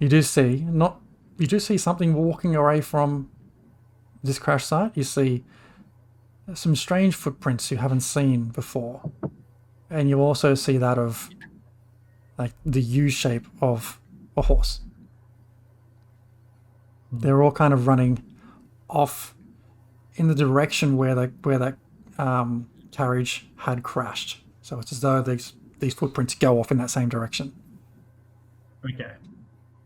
You do see something walking away from this crash site. You see some strange footprints you haven't seen before. And you also see that of like the U shape of a horse. They're all kind of running off in the direction where that carriage had crashed. So it's as though these footprints go off in that same direction. Okay.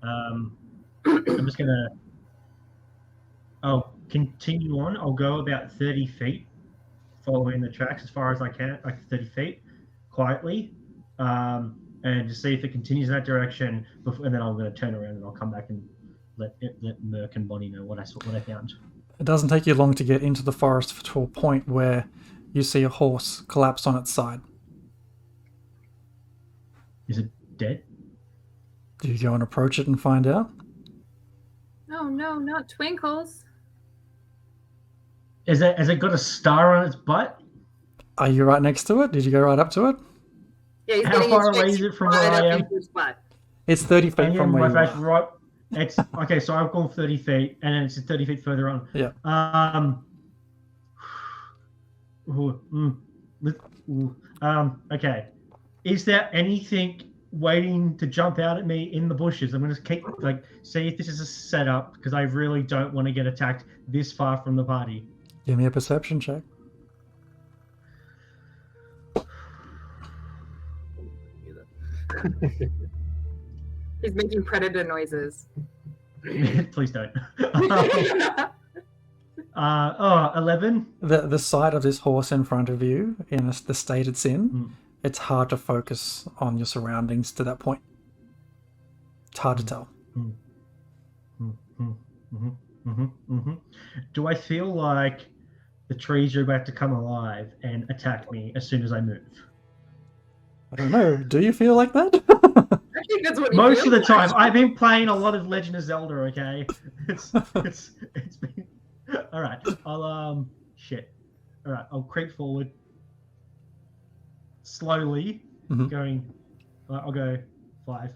I'm just gonna. I'll continue on. I'll go about 30 feet, following the tracks as far as I can, like 30 feet, quietly, and to see if it continues in that direction. And then I'm gonna turn around and I'll come back and let Merc and Bonnie know what I found. It doesn't take you long to get into the forest to a point where you see a horse collapse on its side. Is it dead. Do you go and approach it and find out? Oh no, not Twinkles. Has it got a star on its butt? Are you right next to it? Did you go right up to it? Yeah, he's How getting far his away face is it from right where I up am? into his butt. It's 30 feet from where you face are. right. It's okay. So I've gone 30 feet, and then it's 30 feet further on. Yeah. Okay. Is there anything waiting to jump out at me in the bushes? I'm gonna keep see if this is a setup because I really don't want to get attacked this far from the party. Give me a perception check. He's making predator noises. Please don't. 11. The sight of this horse in front of you, in the state it's in, it's hard to focus on your surroundings to that point. It's hard to tell. Do I feel like the trees are about to come alive and attack me as soon as I move? I don't know. Do you feel like that? I think that's what he Most of the feels time, like. I've been playing a lot of Legend of Zelda. Okay, it's been all right. I'll shit. All right, I'll creep forward slowly, going. I'll go 5,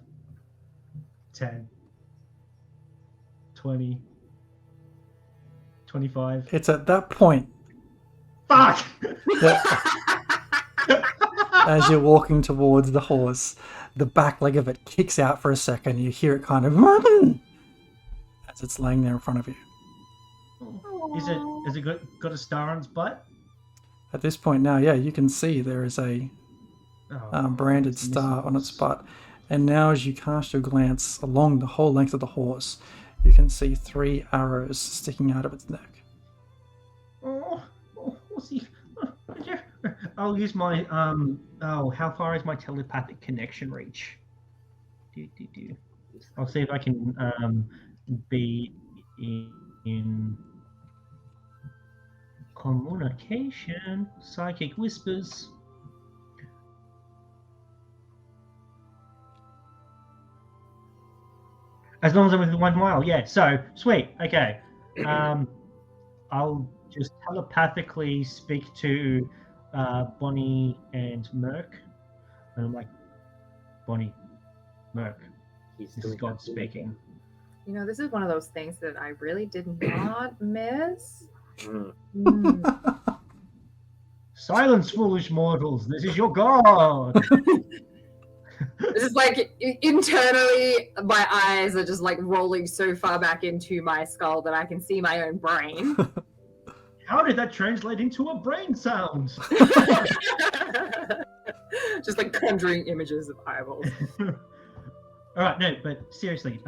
10, 20, 25. It's at that point Fuck! as you're walking towards the horse, the back leg of it kicks out for a second. You hear it kind of as it's laying there in front of you. Is it got a star on its butt? At this point now, yeah, you can see there is a branded it's star on its missing. butt. And now as you cast your glance along the whole length of the horse, you can see 3 arrows sticking out of its neck. Horsey. I'll use my how far is my telepathic connection reach? I'll see if I can be in communication, psychic whispers. As long as I'm within 1 mile, yeah. So sweet. Okay. I'll just telepathically speak to Bonnie and Merc, and I'm like, Bonnie, Merc, this is God speaking. You know, this is one of those things that I really did not miss. Silence, foolish mortals! This is your God. This is like internally, my eyes are just like rolling so far back into my skull that I can see my own brain. How did that translate into a brain sound? Just like conjuring images of eyeballs. All right, no, but seriously,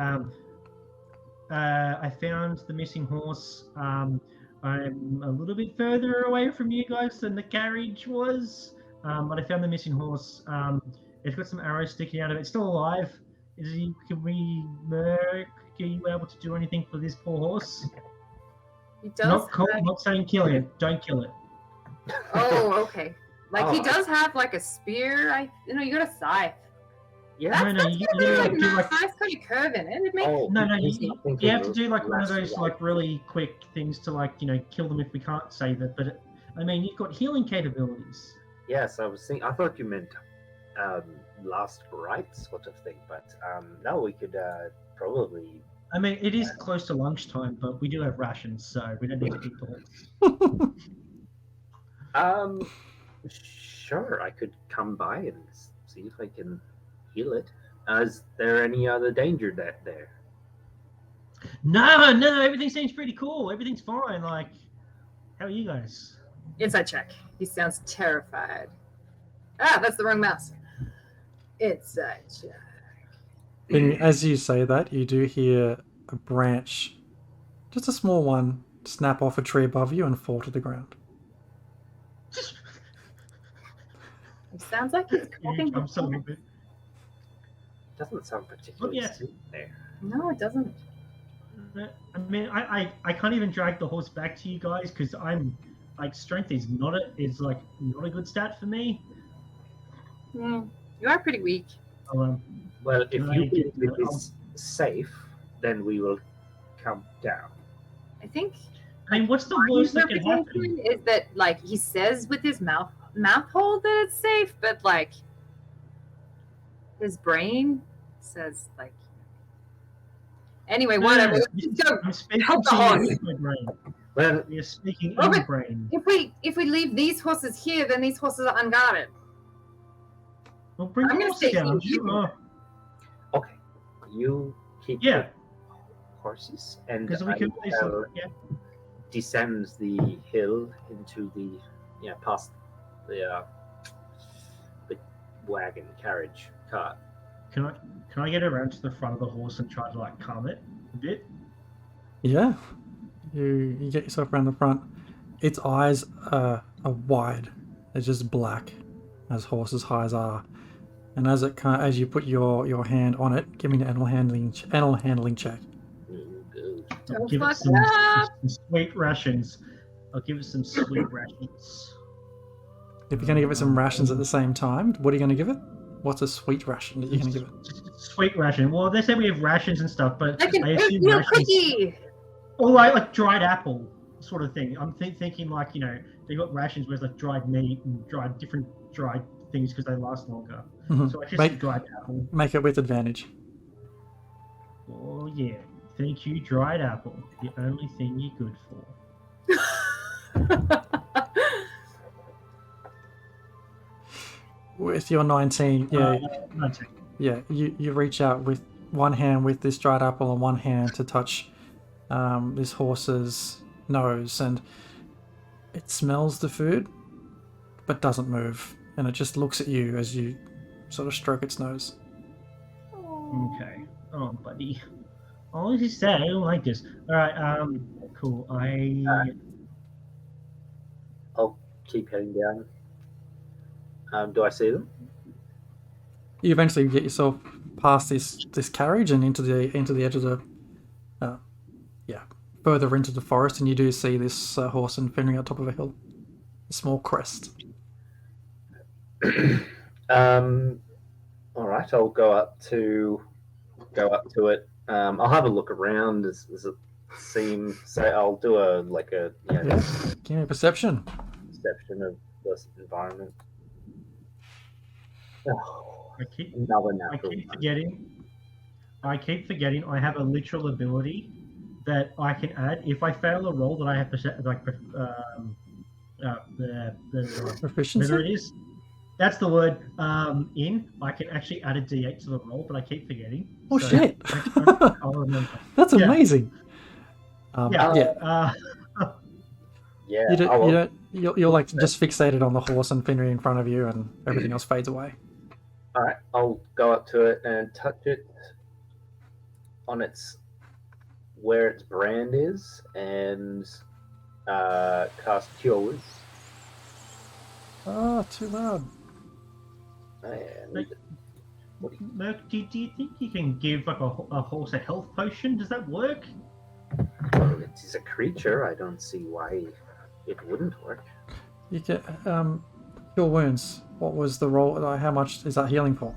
I found the missing horse. I'm a little bit further away from you guys than the carriage was, but I found the missing horse. It's got some arrows sticking out of it. It's still alive. Are you able to do anything for this poor horse? He does. Not saying kill it. Don't kill it. Oh, okay. Like he does have like a spear. You got a scythe. Yeah. You do like scythe's got a curve in it. It makes you have to do like one of those like really quick things to kill them if we can't save it. But I mean, you've got healing capabilities. Yes, I thought you meant last rites sort of thing, but no, we could probably. I mean, it is close to lunchtime, but we do have rations, so we don't need to eat the horse. Sure, I could come by and see if I can heal it. Is there any other danger there? No, everything seems pretty cool. Everything's fine. Like, how are you guys? Insight check. He sounds terrified. Ah, that's the wrong mouse. Insight check. And as you say that, you do hear a branch, just a small one, snap off a tree above you and fall to the ground. It sounds like he's coughing. Doesn't sound particularly sweet there. No, it doesn't. I mean, I can't even drag the horse back to you guys because I'm like strength is not a good stat for me. You are pretty weak. Well, if Can you I believe get- it is safe, then we will come down. I think I mean, what's the my worst that can interpretation happen? is that like he says with his mouth hole that it's safe, but like his brain says like anyway, No, whatever. no, no. Let's just go I'm speaking help the to you horse. with my brain. Well, You're speaking Oh, in but- brain. If we leave these horses here, then these horses are unguarded. Well, bring I'm the gonna horses say down. you- Sure. okay. You keep Yeah, the horses, and because we I could. will Yeah. descend the hill into the, past the wagon carriage cart. Can I get around to the front of the horse and try to like calm it a bit? Yeah. You get yourself around the front. Its eyes are wide. They're just black, as horses' eyes are. And as you put your hand on it, give me an animal handling check. Good. I'll Don't give it fuck some, it up. some sweet rations. I'll give it some sweet rations. If you're going to give it some rations at the same time, what are you going to give it? What's a sweet ration that you're going to give it? Sweet ration. Well, they say we have rations and stuff, but Like an I assume oatmeal rations. cookie. Or like dried apple sort of thing. I'm thinking like, they got rations where it's like dried meat and different dried things because they last longer. Mhm. So I just Make- dried apple. Make it with advantage. Oh yeah. Thank you, dried apple. The only thing you're good for. With your 19, Okay. you reach out with one hand with this dried apple and one hand to touch this horse's nose, and it smells the food but doesn't move, and it just looks at you as you sort of stroke its nose. Okay. Oh, buddy. Oh, this is sad. I don't like this. All right. Cool. I'll keep heading down. Do I see them? You eventually get yourself past this carriage and into the edge of the further into the forest, and you do see this horse and Fenrir on top of a hill, a small crest. All right, I'll go up to it. I'll have a look around. Does it seem? So I'll do a Give me a perception. perception of this environment. Oh, I keep another natural. I keep forgetting I have a literal ability that I can add. If I fail a roll that I have the Proficiency? whatever it is. That's the word. I can actually add a D8 to the roll, but I keep forgetting. Oh So shit! I'll remember. That's Yeah. amazing. Yeah. Yeah. Yeah, You're like just fixated on the horse and Fenrir in front of you, and everything else fades away. All right, I'll go up to it and touch it on where its brand is, and cast Cure Wounds. Ah, too loud. And Merc, do you think you can give like a horse a health potion? Does that work? well, it is a creature. I don't see why it wouldn't work. You get cure wounds. What was the roll? How much is that healing for?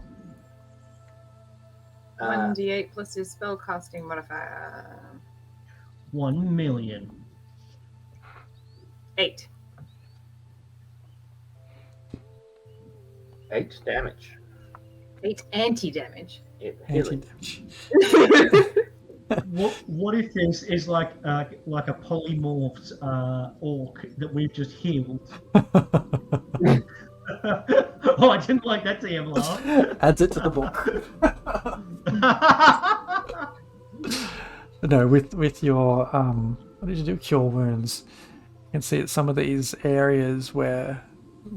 1d8 plus your spell casting modifier. 1 million. 8. 8 damage. 8 anti-damage. Healing. Anti-damage. What if this is like a polymorphed orc that we've just healed? Oh, I didn't like that TM laugh. Adds it to the book. No, with your what did you do? Cure wounds. You can see that some of these areas where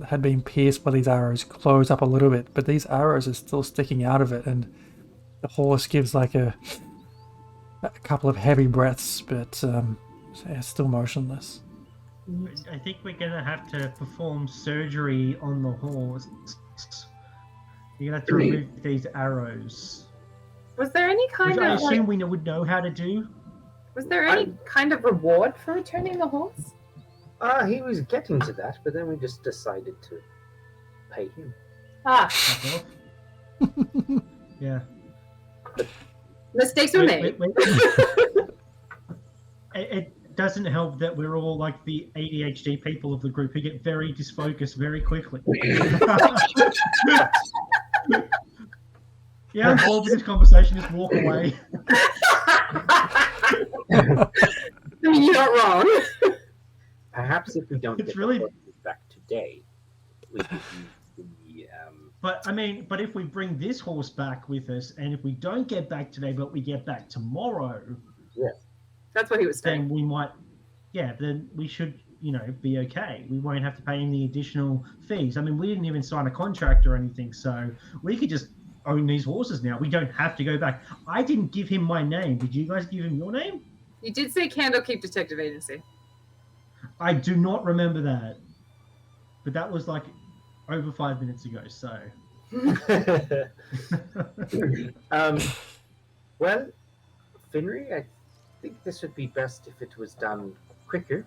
had been pierced by these arrows close up a little bit, but these arrows are still sticking out of it, and the horse gives like a couple of heavy breaths, but it's still motionless. I think we're gonna have to perform surgery on the horse. You're gonna have to remove these arrows, Was there any which kind I of assume we would know how to do. was there any kind of reward for returning the horse? He was getting to that, but then we just decided to pay him. Ah, Fuck off. Yeah. Mistakes were made. It doesn't help that we're all like the ADHD people of the group who get very disfocused very quickly. Yeah, I'm bored with this conversation. Just walk away. I mean, you're not wrong. Perhaps if we don't It's get really- the horses back today, we could use the But if we bring this horse back with us, and if we don't get back today, but we get back tomorrow, That's what he was saying. then we might, then we should, be okay. We won't have to pay any additional fees. I mean, we didn't even sign a contract or anything, so we could just own these horses now. We don't have to go back. I didn't give him my name. Did you guys give him your name? You did say Candlekeep Detective Agency. I do not remember that, but that was like over 5 minutes ago. So, well, Finry, I think this would be best if it was done quicker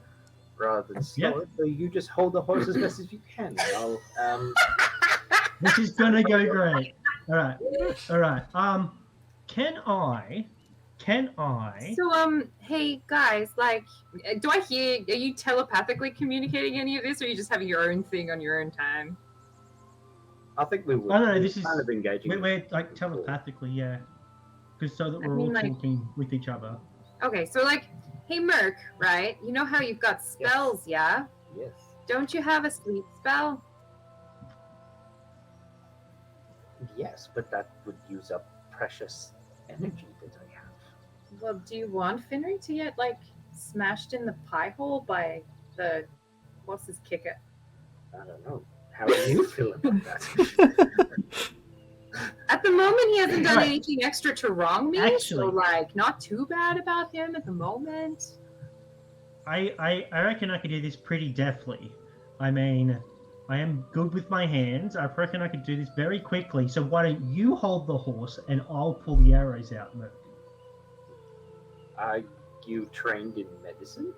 rather than slower. So you just hold the horse as best as you can. I'll this is gonna go great. All right. Can I? So, hey guys, like, do I hear? Are you telepathically communicating any of this, or are you just having your own thing on your own time? I think we would. I don't know. This is kind of engaging. we're like telepathically, because so that we're all talking with each other. Okay, so like, hey Merc, right? You know how you've got spells, yeah? Yes. Don't you have a sleep spell? Yes, but that would use up precious energy that I have. Well, do you want Finry to get like smashed in the pie hole by the horse's kicker? I don't know. How do you feel about that? At the moment, he hasn't done anything extra to wrong me, Actually, so like, not too bad about him at the moment. I reckon I could do this pretty deftly. I mean, I am good with my hands. I reckon I could do this very quickly. So why don't you hold the horse and I'll pull the arrows out, Merc? Are you trained in medicine?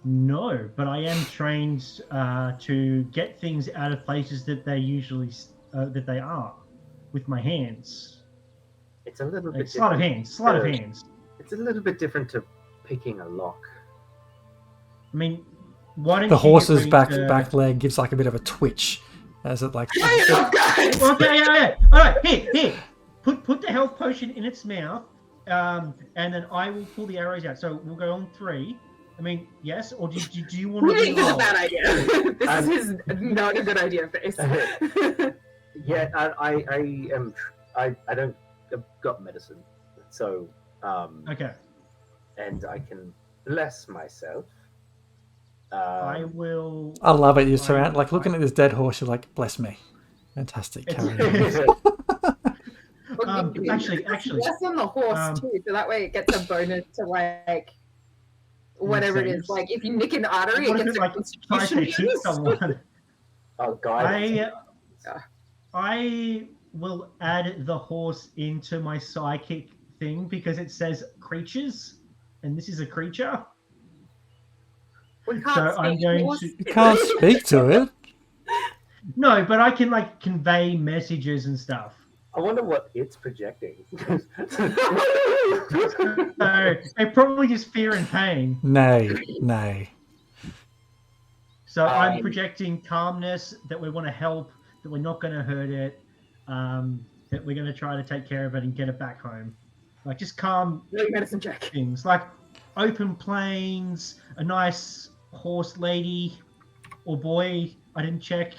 No, but I am trained to get things out of places that they usually that they are with my hands. It's a little bit Sleight of different. hands. It's a little bit different to picking a lock. I mean, why don't The you horse's agree back leg gives like a bit of a twitch as it like. guys! Okay, yeah. All right, here. Put the health potion in its mouth, and then I will pull the arrows out. So we'll go on 3. I mean, yes, or do you want to? We think this is a bad idea. This is his not a good idea face. Yeah, I don't. I've got medicine, so Okay. and I can bless myself. I will. I love it. You surround like looking at this dead horse. You're like, bless me, fantastic. Carry on. Actually, Less on the horse too, so that way it gets a bonus to like whatever it is. Like if you nick an artery, it gets a tries to hit someone. Oh, guys. I will add the horse into my psychic thing because it says creatures, and this is a creature. We can't So I'm speak going horse. to. You can't speak to it. No, but I can like convey messages and stuff. I wonder what it's projecting. So it probably just fear and pain. Nay. So I'm projecting calmness, that we want to help, that we're not going to hurt it, that we're going to try to take care of it and get it back home. Like just calm medicine check. things, like open plains, a nice horse lady or boy. I didn't check.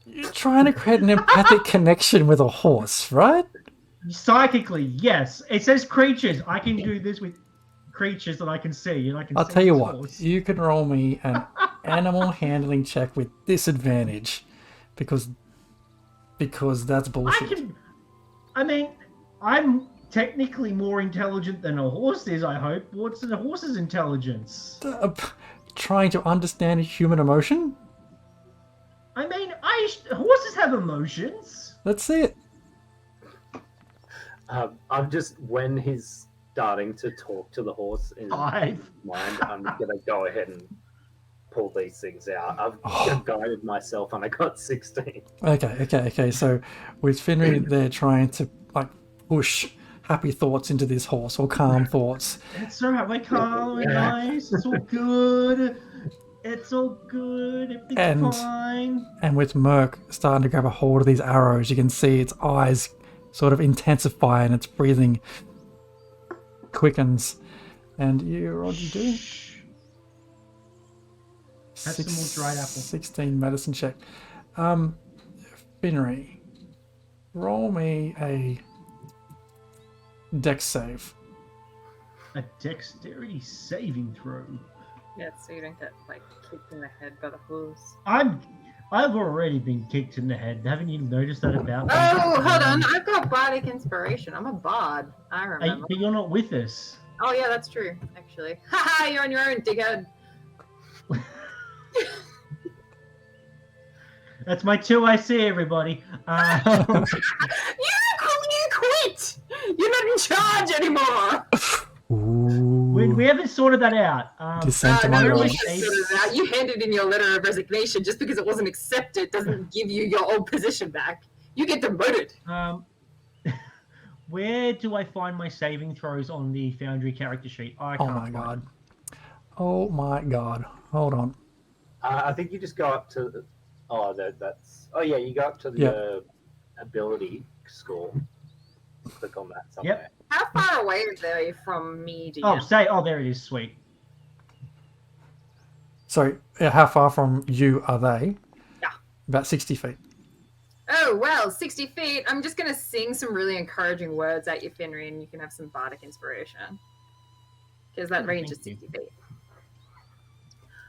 You're trying to create an empathic connection with a horse, right? Psychically, yes. It says creatures. I can do this with creatures that I can see, and I can. I'll see tell you this what. horse. You can roll me an animal handling check with disadvantage, because that's bullshit. I'm technically more intelligent than a horse is. I hope. What's a horse's intelligence? Trying to understand human emotion. I mean, horses have emotions. Let's see it. I'm just, when he's starting to talk to the horse in his mind, I'm gonna go ahead and pull these things out. I've guided myself and I got 16. Okay. So with Finry, they're trying to like push happy thoughts into this horse or calm thoughts. It's alright, we're calm, we're nice, it's all good. It's all good, everything's fine. And with Merc starting to grab a hold of these arrows, you can see its eyes sort of intensify and its breathing quickens. And what do you do? Have some more dried apple. 16 medicine check. Finry, roll me a dex save. A dexterity saving throw. Yeah, so you don't get like kicked in the head by the horse. I've already been kicked in the head. Haven't you noticed that about me? Oh, hold on. I've got bardic inspiration. I'm a bard. I remember. But you're not with us. Oh, yeah, that's true, actually. Haha, you're on your own, dickhead. That's my 2 IC, everybody. You quit! You're not in charge anymore! We haven't sorted that out. You handed in your letter of resignation. Just because it wasn't accepted doesn't give you your old position back. You get demoted. Where do I find my saving throws on the Foundry character sheet? Oh my god. Hold on. I think you just go up to... you go up to the ability score. Click on that somewhere. Yep. How far away are they from me? There it is. Sweet. So, how far from you are they? Yeah. About 60 feet. Oh, well, 60 feet. I'm just going to sing some really encouraging words at you, Finry, and you can have some bardic inspiration. Because that range is 60 feet.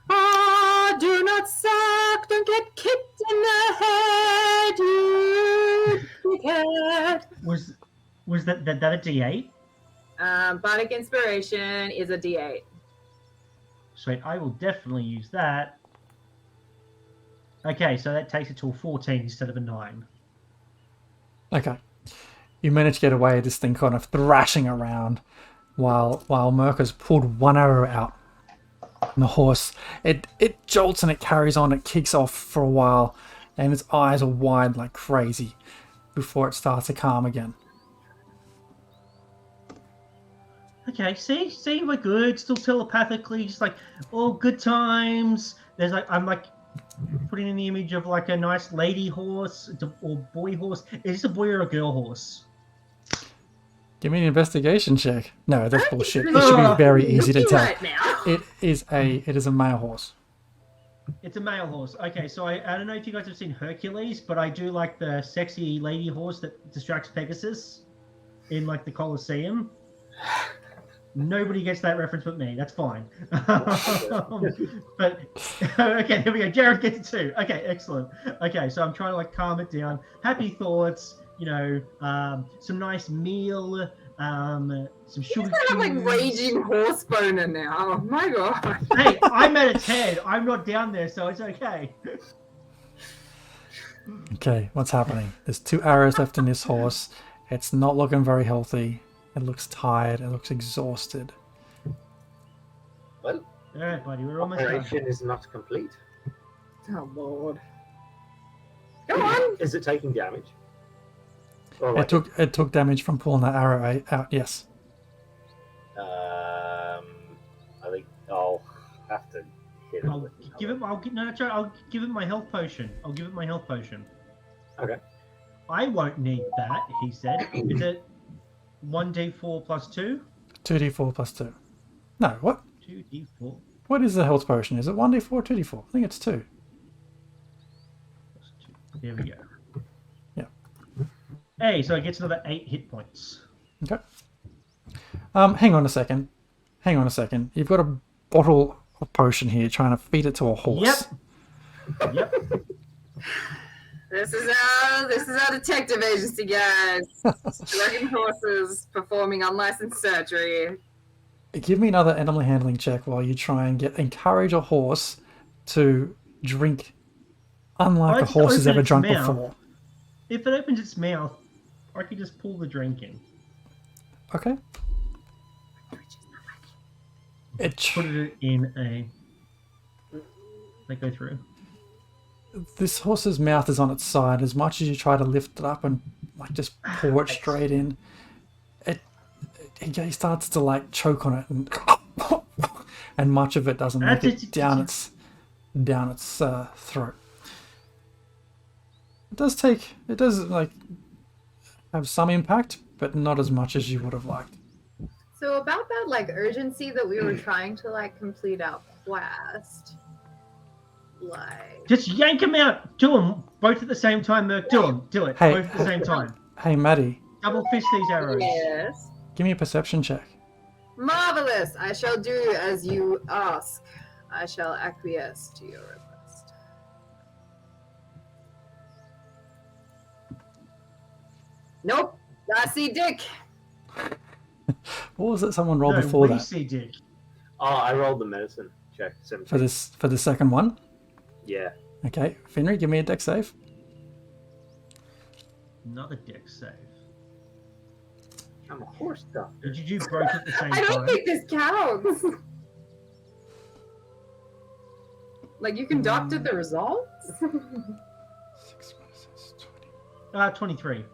Ah, do not suck. Don't get kicked in the head, you dickhead. Was that a D8? Bardic inspiration is a D8. Sweet. I will definitely use that. Okay, so that takes it to a 14 instead of a 9. Okay. You manage to get away, this thing kind of thrashing around while Merc has pulled one arrow out. And the horse, it jolts and it carries on, it kicks off for a while, and its eyes are wide like crazy before it starts to calm again. Okay, see, we're good. Still telepathically, just like all good times. There's like I'm like putting in the image of like a nice lady horse or boy horse. Is this a boy or a girl horse? Give me an investigation check. No, that's bullshit. It should be very easy to tell. Right now. It is a male horse. It's a male horse. Okay, so I don't know if you guys have seen Hercules, but I do like the sexy lady horse that distracts Pegasus in like the Colosseum. Nobody gets that reference but me. That's fine. But okay, there we go. Jared gets it too. Okay, excellent. Okay, so I'm trying to like calm it down. Happy thoughts. Some nice meal. Some sugar. I'm like raging horse boner now. Oh my god. Hey, I'm at a 10. I'm not down there, so it's okay. Okay, what's happening? There's 2 arrows left in this horse. It's not looking very healthy. It looks tired. It looks exhausted. Well, all right, buddy, we're almost done. Operation is not complete. Oh lord. Go on. Is it taking damage? It took damage from pulling that arrow out. Yes. I think I'll have to hit it. I'll give it my health potion. I'll give it my health potion. Okay. I won't need that, he said. Is it 1d4 plus 2? 2d4 plus 2. No, what? 2d4. What is the health potion? Is it 1d4 or 2d4? I think it's 2. Plus 2. There we go. Yeah. Hey, so it gets another 8 hit points. Okay. Hang on a second. You've got a bottle of potion here trying to feed it to a horse. Yep. This is our detective agency, guys. Drugging horses, performing unlicensed surgery. Give me another animal handling check while you try and encourage a horse to drink unlike a horse has ever drunk before. If it opens its mouth, I can just pull the drink in. Okay. Put it in a... that go through? This horse's mouth is on its side. As much as you try to lift it up and like just pour it straight in, he starts to like choke on it, and much of it doesn't make it down its throat. It does like have some impact, but not as much as you would have liked. So about that like urgency that we were trying to like complete our quest, like Just yank them out. Do them both at the same time, Merc. Do them. Do it. Hey, both at the same time. Hey, Maddie, Double fist these arrows. yes. give me a perception check. Marvelous! I shall do as you ask. I shall acquiesce to your request. Nope. I see Dick. What was it someone rolled No, before we that? see Dick. Oh, I rolled the medicine check. 17. For the second one? Yeah. Okay, Finry, give me a deck save. Another deck save. I'm a horse doctor. Did you do both at the same I don't time? think this counts. Like you can doctor the results? 23.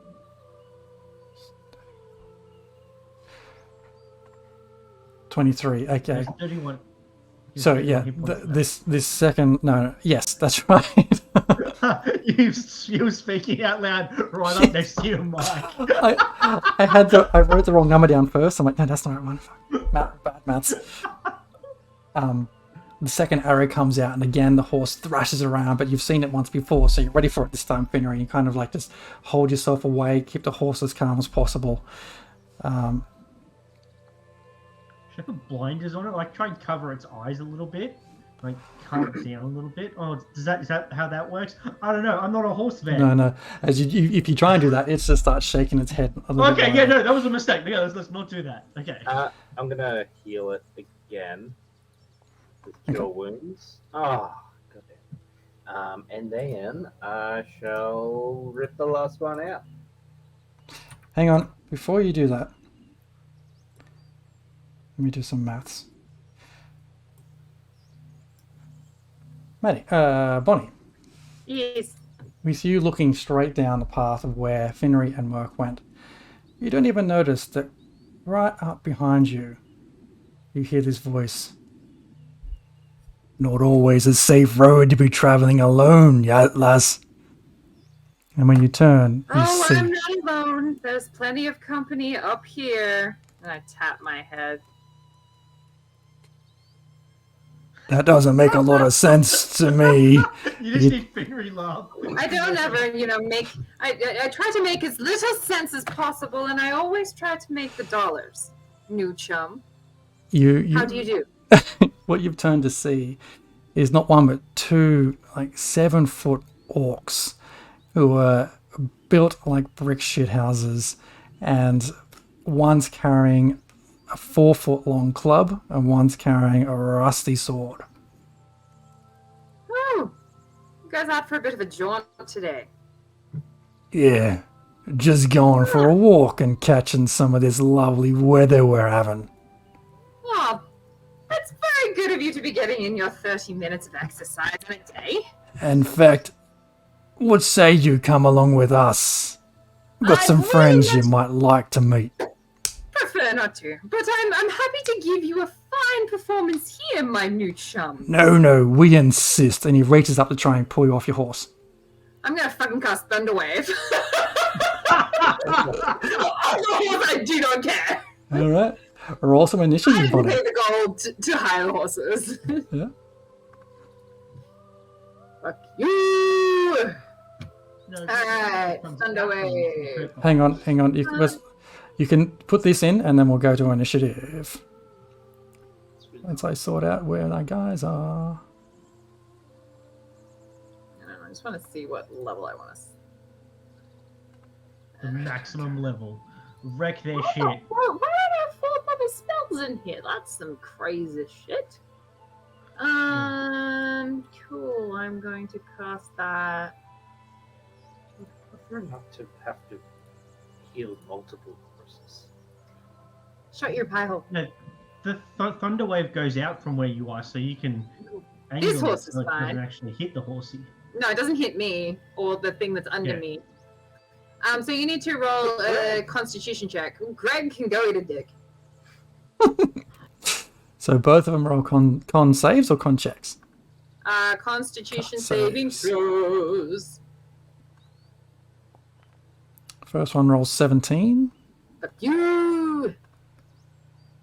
$23, okay. There's 31. There's So 31 yeah, hit points this second, no, yes, that's right. you were speaking out loud right up next to your mic. I wrote the wrong number down first. I'm like, no, that's not the right one. Fuck. Bad maths. The second arrow comes out, and again the horse thrashes around, but you've seen it once before, so you're ready for it this time, Finnery. You kind of like just hold yourself away, keep the horse as calm as possible. Should I put blinders on it? Like try and cover its eyes a little bit. Like cut it down a little bit. Oh, is that how that works? I don't know. I'm not a horse vet. No. As if you try and do that, it just starts shaking its head a little bit. Okay, yeah, no, that was a mistake. Yeah, let's not do that. Okay. I'm gonna heal it again with cure wounds. Oh, goddamn. And then I shall rip the last one out. Hang on, before you do that, let me do some maths. Maddie, Bonnie. Yes. With you looking straight down the path of where Finnery and Merc went, you don't even notice that right up behind you, you hear this voice. Not always a safe road to be travelling alone, Yellowcrest. And when you turn, you see... I'm not alone. There's plenty of company up here. And I tap my head. That doesn't make a lot of sense to me. You just need Finnery laugh. I don't ever, make... I try to make as little sense as possible, and I always try to make the dollars. New chum. How do you do? What you've turned to see is not one but two 7-foot orcs who are built like brick shit houses, and one's carrying a 4-foot long club and one's carrying a rusty sword. Oh, you guys out for a bit of a jaunt today. Yeah, just going for a walk and catching some of this lovely weather we're having. Oh, that's very good of you to be getting in your 30 minutes of exercise in a day. In fact, what say you come along with us? We've got some friends you might like to meet. Prefer not to, but I'm happy to give you a fine performance here, my new chum. No, we insist. And he reaches up to try and pull you off your horse. I'm gonna fucking cast Thunderwave. I do not care. All right. Roll some initiative, I didn't Bonnie. pay the gold to hire horses. Yeah. Fuck you. No, Alright, Thunderwave. Hang on. You can put this in, and then we'll go to initiative. Once I sort out where our guys are. I just want to see what level I want to. The maximum level. Wreck their shit. Why are there 4 level spells in here? That's some crazy shit. Cool. I'm going to cast that. I prefer not to have to heal multiple horses. Shut your pie hole. No, the Thunderwave goes out from where you are, so you can angle horse it is so it doesn't fine. actually hit the horsey. No, it doesn't hit me or the thing that's under Yeah. me. So you need to roll a Constitution check. Greg can go eat a dick. So both of them roll con saves or con checks? Constitution Con saving saves. throws. First one rolls 17, Fuck you.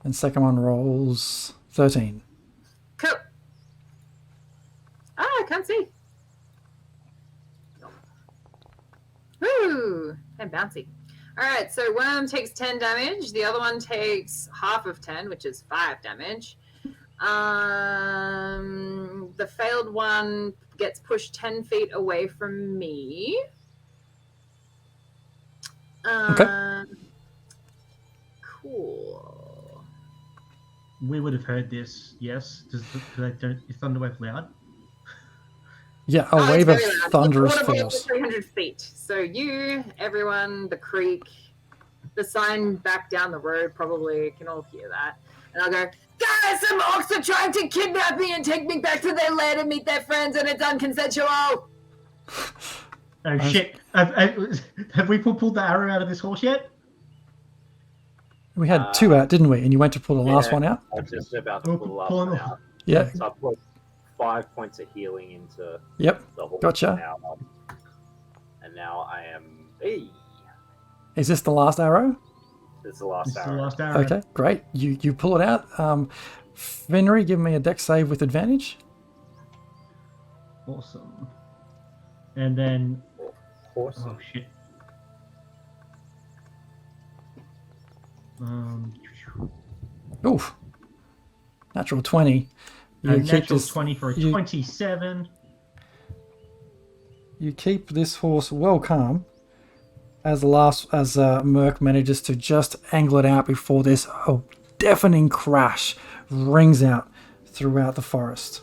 and second one rolls 13. Cool. I can't see. Woo! And bouncy. Alright, so Worm takes 10 damage. The other one takes half of 10, which is 5 damage. The failed one gets pushed 10 feet away from me. Okay. Cool. We would have heard this, yes. Is Thunderwave loud? Yeah, a Oh, wave it's of very loud. thunderous Water wave of force. 300 feet. So you, everyone, the creek, the sign back down the road probably can all hear that. And I'll go, guys, some orcs are trying to kidnap me and take me back to their land and meet their friends, and it's unconsensual. Oh shit! Have we pulled the arrow out of this horse yet? We had two out, didn't we? And you went to pull the last one out? I was just about to pull the last Pulling one the- out. Yeah. So I put 5 points of healing into Yep. the horse. Gotcha. And now I am. Hey, Is this the last arrow? this is the last This is the arrow. last arrow. Okay, great. You pull it out. Fenry, give me a dex save with advantage. Awesome. And then, Horse. oh shit. Oof. Natural 20. You keep Natural this 20 for a you- 27. You keep this horse well calm as Merc manages to just angle it out before this deafening crash rings out throughout the forest.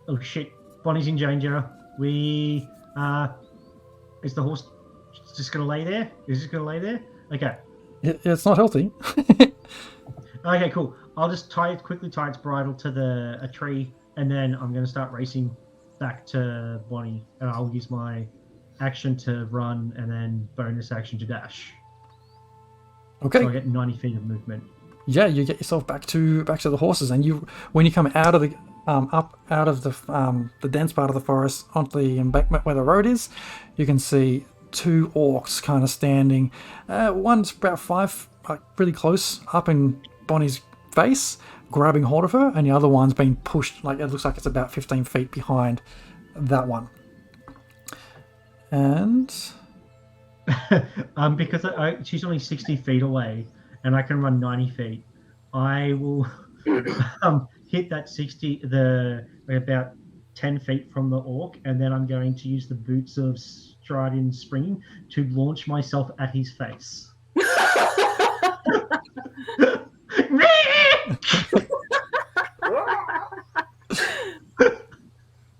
Oh shit! Bonnie's in danger. We is the horse just gonna lay there? Is it just gonna lay there? Okay. It's not healthy. Okay, cool. I'll just quickly tie its bridle to a tree, and then I'm gonna start racing back to Bonnie, and I'll use my action to run, and then bonus action to dash. Okay. So I get 90 feet of movement. Yeah, you get yourself back to the horses, and when you come out of the up out of the dense part of the forest onto the embankment where the road is, you can see two orcs kind of standing. One's about 5, really close up in Bonnie's face, grabbing hold of her, and the other one's being pushed. Like it looks like it's about 15 feet behind that one. And Because she's only 60 feet away, and I can run 90 feet, I will hit that 60, about 10 feet from the orc, and then I'm going to use the boots of Striding Spring to launch myself at his face.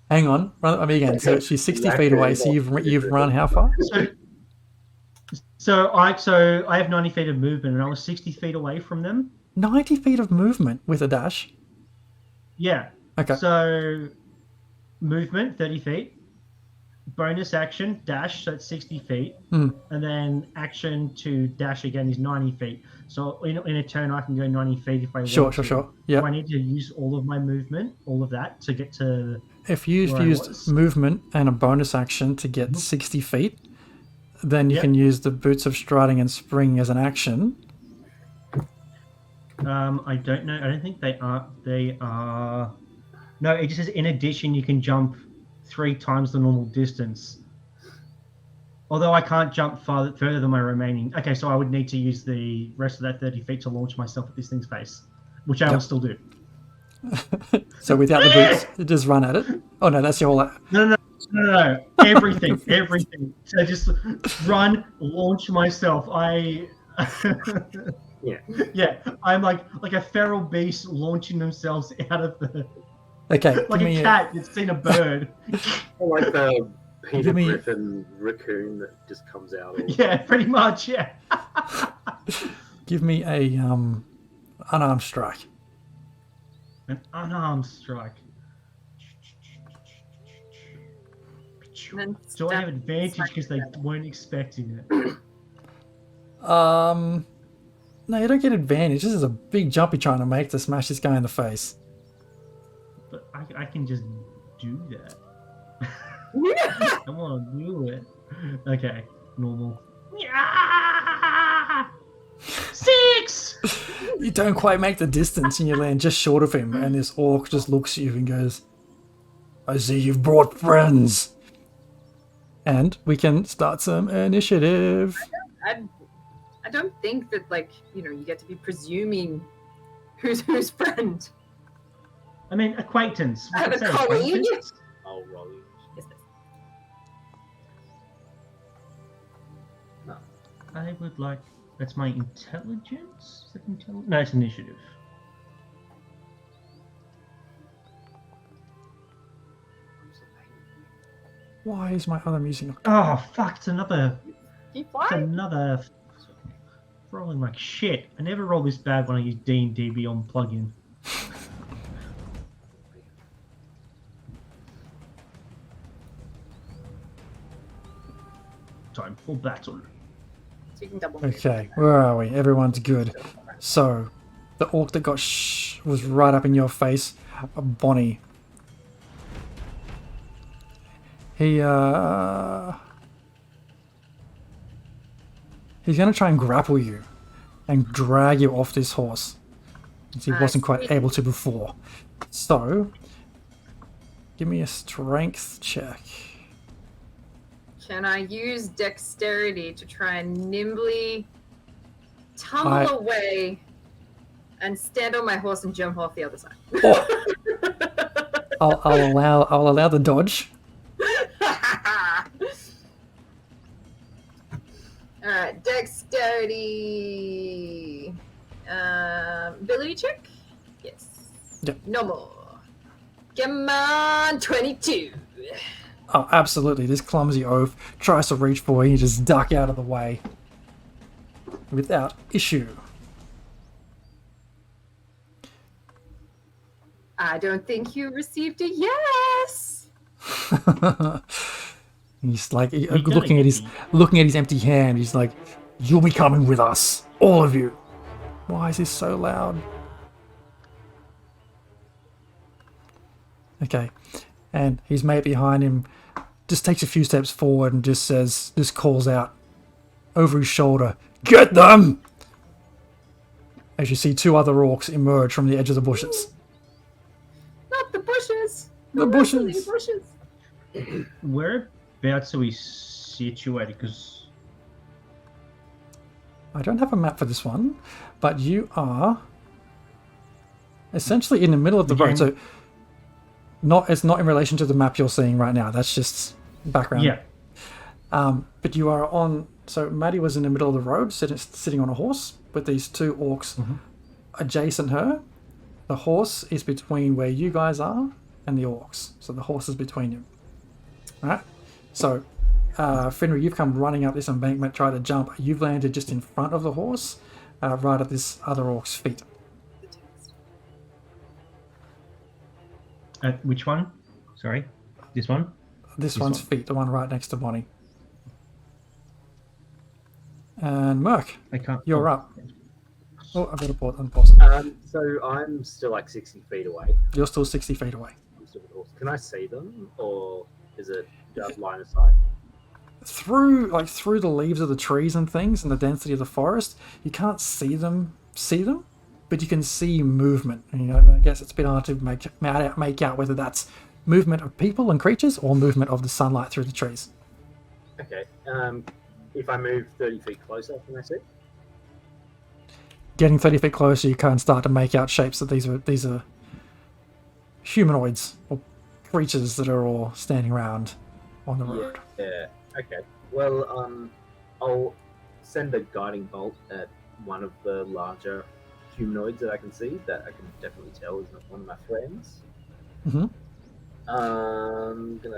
hang on, run me again. So she's 60 feet away. So you've run how far? So I have 90 feet of movement, and I was 60 feet away from them. 90 feet of movement with a dash. Yeah. Okay. So movement 30 feet, bonus action dash, so it's 60 feet, and then action to dash again is 90 feet. So in a turn I can go 90 feet if I want to. Sure. Yeah. Do I need to use all of my movement, all of that, to get to? If you've where I used was? movement and a bonus action to get 60 feet, then you Yep. can use the Boots of Striding and Spring as an action. I don't know. I don't think they are. They are. No, it just says in addition you can jump 3 times the normal distance. Although I can't jump further than my remaining. Okay, so I would need to use the rest of that 30 feet to launch myself at this thing's face, which I will still do. So without the boots, you just run at it. Oh no, that's your whole. No. Everything. So just run, launch myself. Yeah. I'm like a feral beast launching themselves out of the. Okay, Like give a me cat that's seen a bird. Or like the Peter Give me- Griffin raccoon that just comes out. Or... Yeah, pretty much. Yeah. give me a unarmed strike. An unarmed strike. And then Do I have stab advantage inside because they them. weren't expecting it? No, you don't get advantage. This is a big jump you're trying to make to smash this guy in the face. But I can just do that. I want to do it. Okay, normal. 6! You don't quite make the distance and you land just short of him, and this orc just looks at you and goes, I see you've brought friends. And we can start some initiative. I don't think that, like, you get to be presuming who's whose friend. I mean, acquaintance. I have We a could say colleague. acquaintance. I'll roll you. Yes, yes. No. I would like. That's my intelligence. Is that intelligence? No, it's initiative. Why is my other music not... Oh fuck! It's another. Keep It's flying. another. Rolling like shit. I never roll this bad when I use D&D Beyond plugin. Time for battle. So you can double. Okay, where are we? Everyone's good. So, the orc that got was right up in your face. Bonnie. He's gonna try and grapple you and drag you off this horse, as he wasn't quite sweet. able to before. So, give me a strength check. Can I use dexterity to try and nimbly tumble away and stand on my horse and jump off the other side? Oh, I'll allow the dodge. Alright, dexterity. Ability check? Yes. Yep. No more. Come on, 22. Oh, absolutely. This clumsy oaf tries to reach for you, you just duck out of the way without issue. I don't think you received a yes. He's like looking at his empty hand. He's like, "You'll be coming with us, all of you." Why is this so loud? Okay, and his mate behind him just takes a few steps forward and just calls out over his shoulder, "Get them!" As you see two other orcs emerge from the edge of the bushes. Not the bushes. The Not bushes. the bushes. Whereabouts are we situated? Because I don't have a map for this one, but you are essentially in the middle of the road. So it's not in relation to the map you're seeing right now. That's just background. yeah, But you are on. So Maddie was in the middle of the road, sitting on a horse with these two orcs adjacent her. The horse is between where you guys are and the orcs. So the horse is between you. All right. So, Fenrir, you've come running up this embankment, trying to jump. You've landed just in front of the horse, right at this other orc's feet. which one? Sorry, this one. This one's feet, the one right next to Bonnie. And Merc, I can't. you're up. Oh, I've got to unpause it. So I'm still like 60 feet away. You're still 60 feet away. Can I see them, or is it just line of sight? Through the leaves of the trees and things and the density of the forest, you can't see them, but you can see movement. And, I guess it's a bit hard to make out whether that's movement of people and creatures or movement of the sunlight through the trees. Okay. If I move 30 feet closer, can I see? Getting 30 feet closer, you can start to make out shapes that these are humanoids or creatures that are all standing around on the road. Yeah. Okay. Well, I'll send a guiding bolt at one of the larger humanoids that I can see, that I can definitely tell is not one of my friends. Mm-hmm.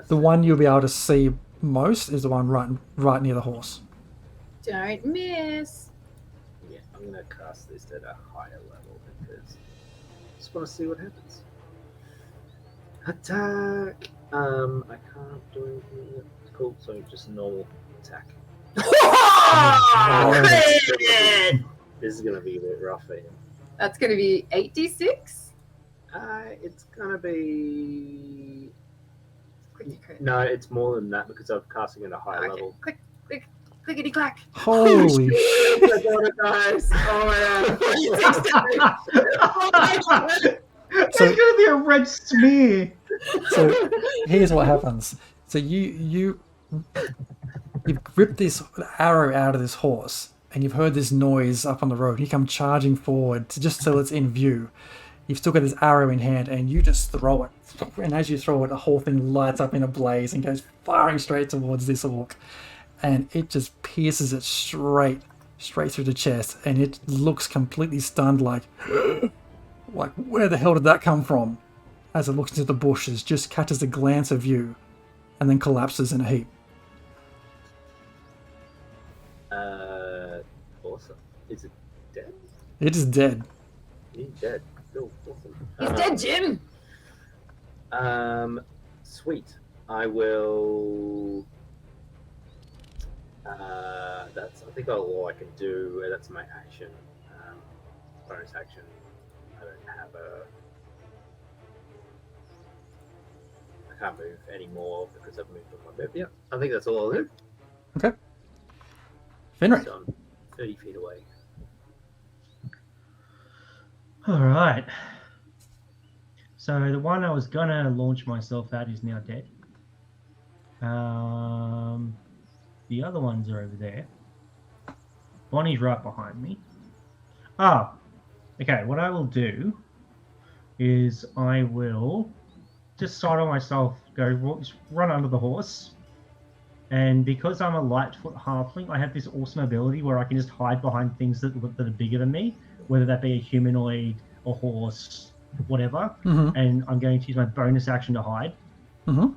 The one you'll be able to see most is the one right near the horse. Don't miss. Yeah, I'm gonna cast this at a higher level because I just want to see what happens. Attack! I can't do anything. Cool. So just normal attack. Oh, crit! This is gonna be a bit rough for him. That's gonna be 8d6. It's gonna be. Quickly crit. No, it's more than that because I'm casting at a high level. Quick, clickety clack. Holy Oh my god, guys! Oh my god! Oh my god! That's gonna be a red smear. So here's what happens. So you've ripped this arrow out of this horse, and you've heard this noise up on the road. You come charging forward just till it's in view. You've still got this arrow in hand, and you just throw it. And as you throw it, the whole thing lights up in a blaze and goes firing straight towards this orc. And it just pierces it straight through the chest, and it looks completely stunned, like where the hell did that come from? As it looks into the bushes, just catches a glance of you, and then collapses in a heap. Awesome. Is it dead? It is dead. He's dead. Cool. Awesome. He's dead, Jim. Sweet. I will. I think all I can do. That's my action. Bonus action. I don't have I can't move anymore because I've moved on my move. Yeah, I think that's all I'll do. Okay. Finray. So I'm 30 feet away. All right. So the one I was gonna launch myself at is now dead. The other ones are over there. Bonnie's right behind me. Okay. What I will do is I will just sidle myself, run under the horse, and because I'm a lightfoot halfling, I have this awesome ability where I can just hide behind things that are bigger than me, whether that be a humanoid, a horse, whatever. Mm-hmm. And I'm going to use my bonus action to hide. Mm-hmm.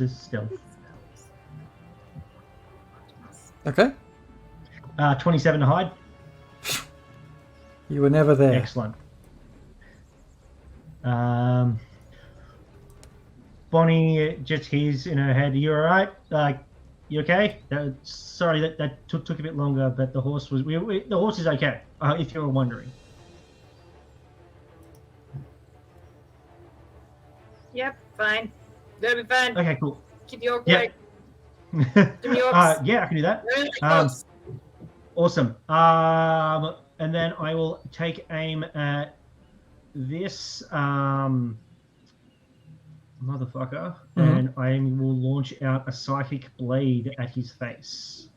Stealth. Okay. 27 to hide. You were never there. Excellent. Bonnie just hears in her head, "You all right? You okay?" Sorry that took a bit longer, but the horse was the horse is okay. If you were wondering. Yep, fine. That'll be fine. Okay, cool. Keep your orc Yeah. awake. Give me orcs. Yeah, I can do that. Really like orcs. Awesome. And then I will take aim at this motherfucker, and I will launch out a psychic blade at his face.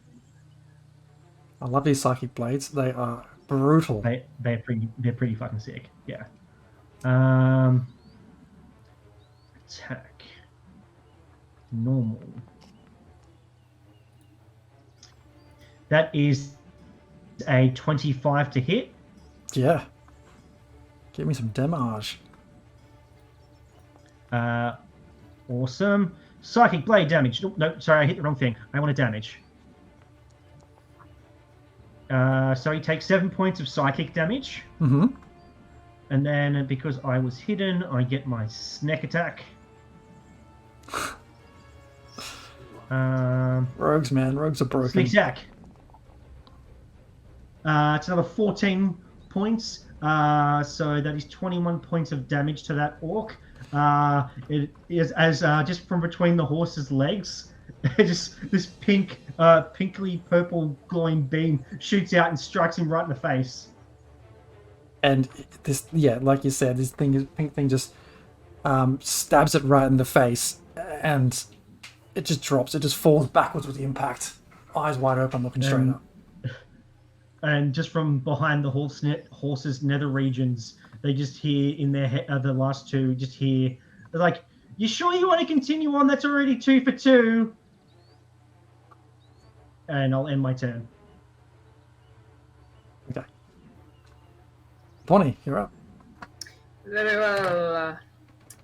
I love these psychic blades. They are brutal. They're pretty fucking sick. Yeah. Attack. Normal. That is a 25 to hit. Yeah. Give me some damage. Awesome. Psychic blade damage. No, sorry, I hit the wrong thing. I want a damage. So he takes 7 points of psychic damage. Mm-hmm. And then because I was hidden, I get my snack attack. Rogues, man. Rogues are broken. Sneak attack. It's another 14 points. So that is 21 points of damage to that orc. It is as just from between the horse's legs, just this pinkly purple glowing beam shoots out and strikes him right in the face. And this, yeah, like you said, this pink thing just stabs it right in the face, and it just drops. It just falls backwards with the impact. Eyes wide open, looking straight up. And just from behind the horse's nether regions, they just hear in their head, the last two, just hear, they're like, "You sure you want to continue on? That's already 2 for 2. And I'll end my turn. Okay. Bonnie, you're up. Very well.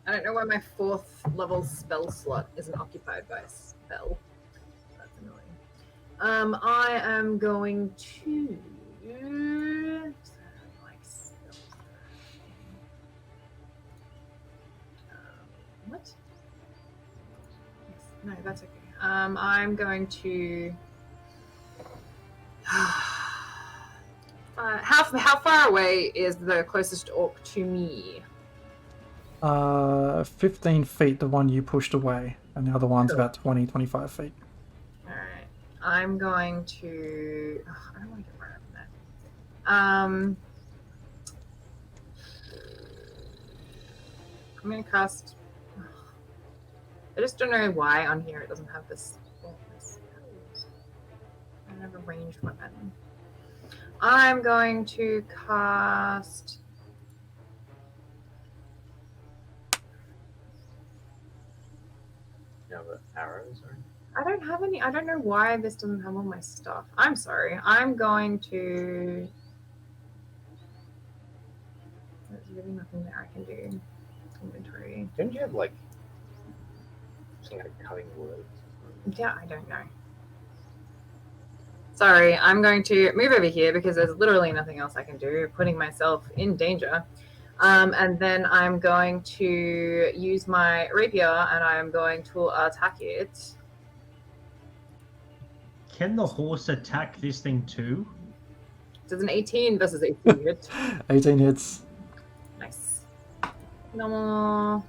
I don't know why my 4th level spell slot isn't occupied by a spell. That's annoying. I am going to... What? Yes, no, that's okay. I'm going to. How far away is the closest orc to me? 15 feet, the one you pushed away, and the other one's about 20, 25 feet. Alright. I'm going to... I don't want to get right up in that. I'm going to cast... I just don't know why on here it doesn't have this... I don't have a ranged weapon. I'm going to cast... You have arrows or? I don't have any. I don't know why this doesn't have all my stuff. I'm sorry. I'm going to. There's really nothing there I can do. Inventory. Don't you have like something like cutting wood? Yeah, I don't know. Sorry, I'm going to move over here because there's literally nothing else I can do, putting myself in danger. And then I'm going to use my rapier and I'm going to attack it. Can the horse attack this thing too? So it's an 18 versus 18 hit. 18 hits. Nice. Normal.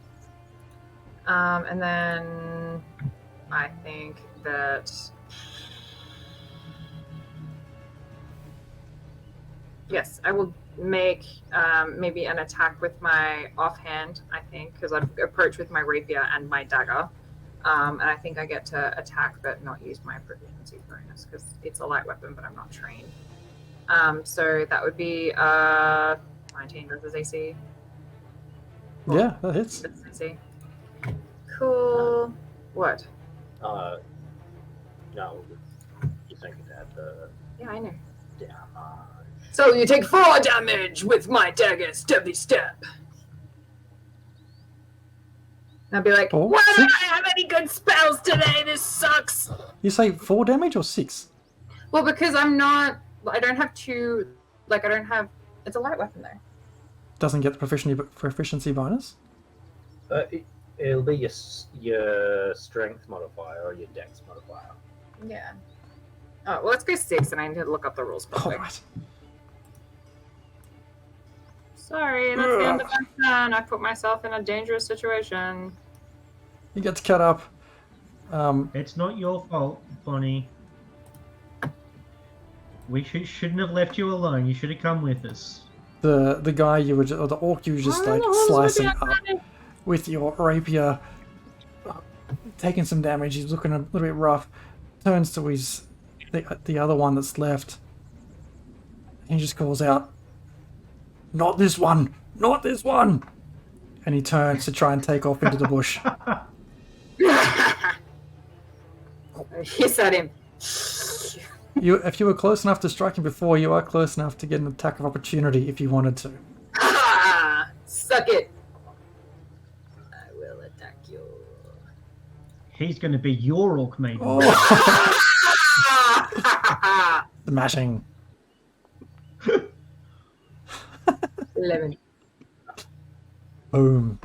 And then I think that... Yes, I will make maybe an attack with my offhand, I think, because I've approached with my rapier and my dagger. And I think I get to attack but not use my proficiency bonus because it's a light weapon, but I'm not trained. So that would be 19 versus AC. Yeah, that hits. Versus AC. Cool. What? No, just thinking that the Yeah, I know. damage. So you take 4 damage with my dagger, stubby step. And I'll be like, Oh, why don't 6? I have any good spells today? This sucks. You say 4 damage or 6? Well, because I don't have 2, I don't have, it's a light weapon though. Doesn't get the proficiency bonus? It'll be your strength modifier or your dex modifier. Yeah. Oh, well, let's go 6 and I need to look up the rules quickly. Alright. Sorry, that's the end of my turn. I put myself in a dangerous situation. You get to cut up. It's not your fault, Bonnie. We shouldn't have left you alone. You should have come with us. The guy you were, or the orc you were just like slicing up with your rapier, taking some damage. He's looking a little bit rough. Turns to the other one that's left. He just calls out, "Not this one! Not this one!" And he turns to try and take off into the bush. Hiss at him. If you were close enough to strike him before, you are close enough to get an attack of opportunity if you wanted to. Ah, suck it. I will attack you. He's going to be your orc maiden. Oh. Smashing. 11. Boom.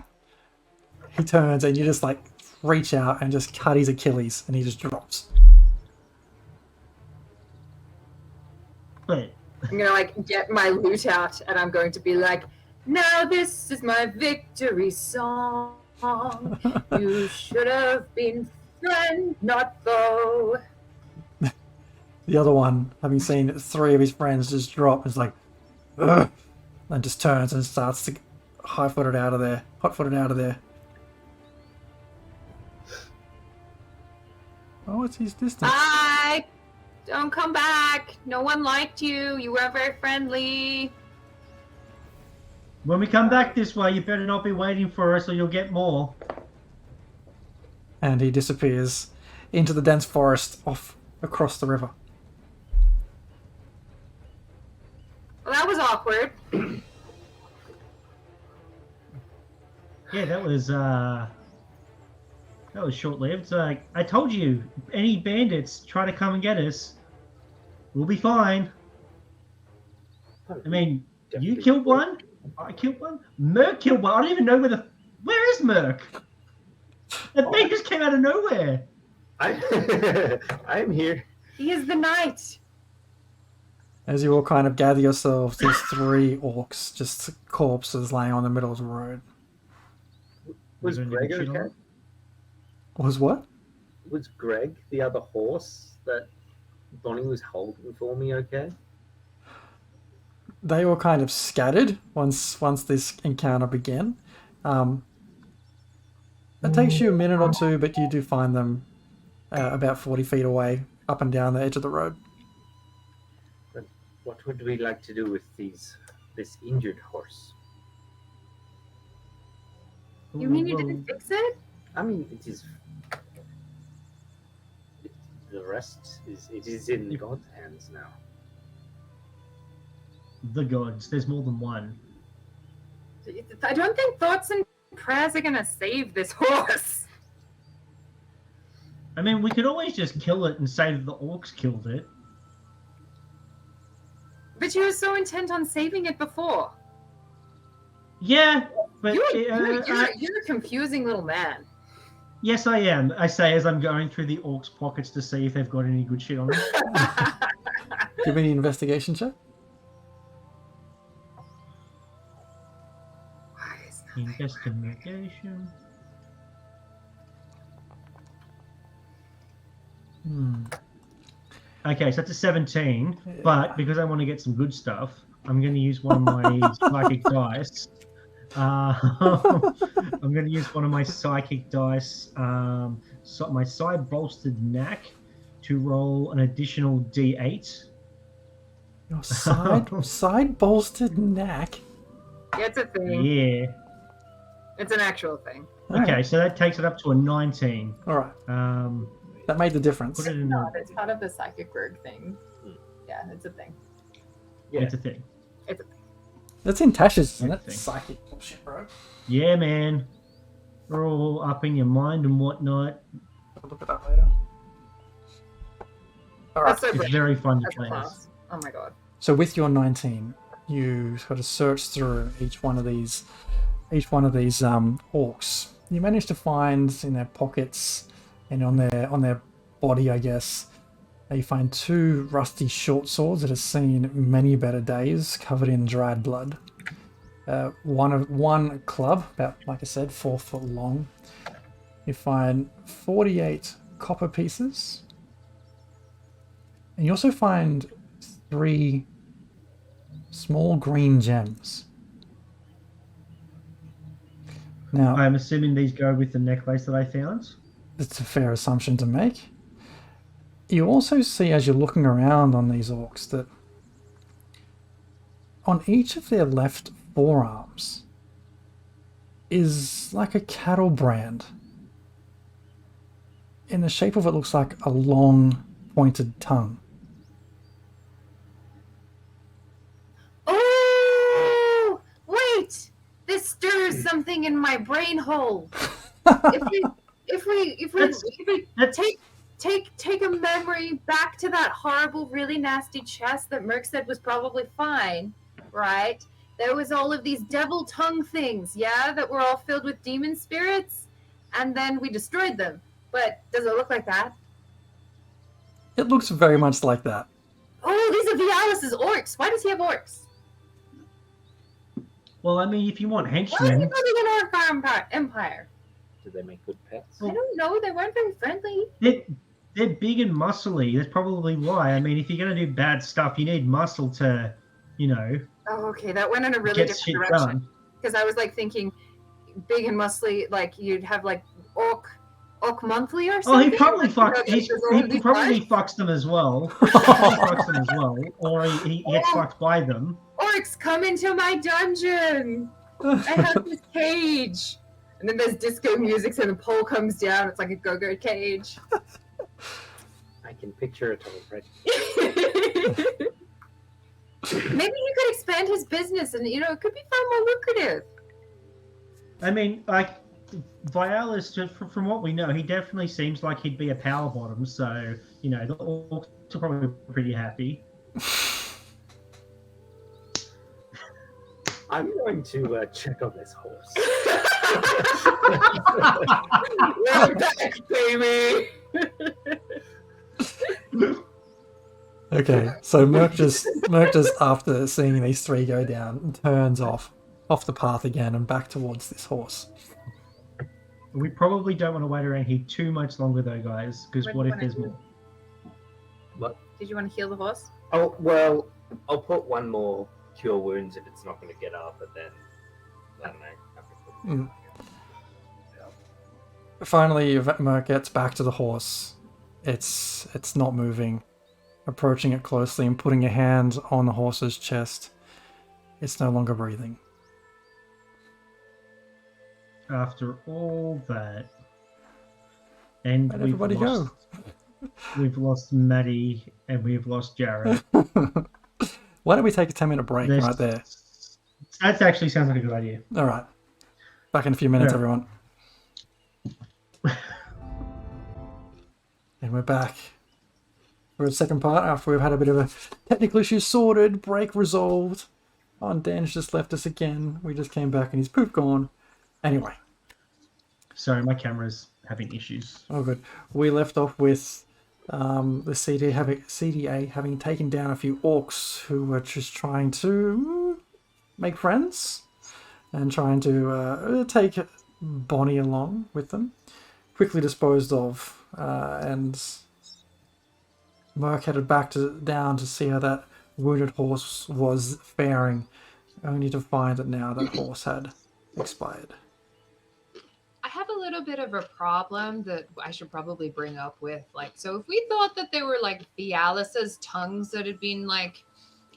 He turns and you just like reach out and just cut his Achilles and he just drops. But I'm gonna get my loot out and I'm going to be like, now this is my victory song. You should have been friend, not foe. The other one, having seen 3 of his friends just drop, is like, ugh, and just turns and starts to hot-footed out of there. Oh, what's his distance? Bye! Don't come back. No one liked you. You weren't very friendly. when we come back this way, you better not be waiting for us or you'll get more. And he disappears into the dense forest off across the river. Well, that was awkward. Yeah, that was short-lived. I told you, any bandits try to come and get us, we'll be fine. I mean, you killed one, I killed one, Merc killed one. I don't even know where is Merc? That thing just came out of nowhere. I'm here. He is the knight. As you all kind of gather yourselves, there's 3 orcs, just corpses laying on the middle of the road. Was Is there Greg any shit on okay? it? Was what? Was Greg the other horse that Bonnie was holding for me okay? They all kind of scattered once this encounter began. It takes you a minute or two, but you do find them about 40 feet away, up and down the edge of the road. But what would we like to do with this injured horse? You mean you Well, didn't fix it? I mean, the rest is in God's hands now. the gods? There's more than one. I don't think thoughts and prayers are gonna save this horse. I mean, we could always just kill it and say that the orcs killed it. But you were so intent on saving it before. Yeah, but You're a confusing little man. yes, I am. I say as I'm going through the orcs' pockets to see if they've got any good shit on them. Give me an investigation check. Why is nothing Investigation. Okay, so that's a 17. But because I want to get some good stuff, I'm going to use one of my psychic dice. I'm going to use one of my psychic dice, my side bolstered knack, to roll an additional D8. Your side bolstered knack. It's a thing. Yeah. It's an actual thing. Okay, so that takes it up to a 19. All right. That made the difference. Put it in. No, it's part of the psychic rogue thing. Yeah, it's a thing. Yeah. It's a thing. It's a thing. That's in Tasha's, isn't it? Everything. Psychic bullshit, bro. Yeah, man. We're all up in your mind and whatnot. I'll look at that later. All right. That's so It's brave. very fun to That's a play. class. Oh my god. So with your 19, you sort of search through each one of these orcs. You manage to find in their pockets and on their body, I guess, you find 2 rusty short swords that have seen many better days, covered in dried blood. One club, about, like I said, 4 foot long. You find 48 copper pieces, and you also find 3 small green gems. Now, I'm assuming these go with the necklace that I found. it's a fair assumption to make. You also see, as you're looking around on these orcs, that on each of their left forearms is like a cattle brand. In the shape of it, looks like a long, pointed tongue. Oh, wait! This stirs something in my brain hole. If we take a memory back to that horrible, really nasty chest that Merc said was probably fine, right? There was all of these devil tongue things, yeah, that were all filled with demon spirits, and then we destroyed them. But does it look like that? It looks very much like that. Oh, these are Vialas' orcs. Why does he have orcs? Well, I mean, if you want Why is he henchmen, building an orc empire? Do they make good pets? I don't know. They weren't very friendly. they're big and muscly. That's probably why. I mean, if you're going to do bad stuff, you need muscle to, Oh, okay. That went in a really get different shit direction. done. Because I was like thinking big and muscly, like you'd have like orc monthly or Oh, something. he probably like, fucks. there's all He these probably parts. fucks them as well. He fucks them as well, or he gets fucked by them. Orcs, come into my dungeon. I have this cage. And then there's disco music, and the pole comes down. It's like a go-go cage. I can picture it already. Maybe he could expand his business, and it could be far more lucrative. I mean, like Vialas, from what we know, he definitely seems like he'd be a power bottom. So the orcs are probably pretty happy. I'm going to check on this horse. We're back, baby. Okay, so Merc just after seeing these three go down, turns off the path again and back towards this horse. We probably don't want to wait around here too much longer, though, guys. Because What do what you if wanna there's do? more? What? Did you want to heal the horse? Oh, well, I'll put one more cure wounds if it's not going to get up, but then, I don't know. I can put Finally, Merc gets back to the horse. It's not moving. Approaching it closely and putting your hand on the horse's chest. It's no longer breathing. After all that, and Where'd we've everybody lost, we've lost Maddie and we've lost Jared. Why don't we take a 10-minute break This- right there? That actually sounds like a good idea. All right. Back in a few minutes, Yeah. everyone. And we're back for the second part after we've had a bit of a technical issue sorted, break resolved. Oh, and Dan's just left us again. We just came back and he's poof gone. Anyway. Sorry, my camera's having issues. Oh, good. We left off with the CDA having taken down a few orcs who were just trying to make friends and trying to take Bonnie along with them. Quickly disposed of, and Merc headed back down to see how that wounded horse was faring, only to find that now that horse had expired. I have a little bit of a problem that I should probably bring up with, like, so if we thought that they were like Vialas's tongues that had been like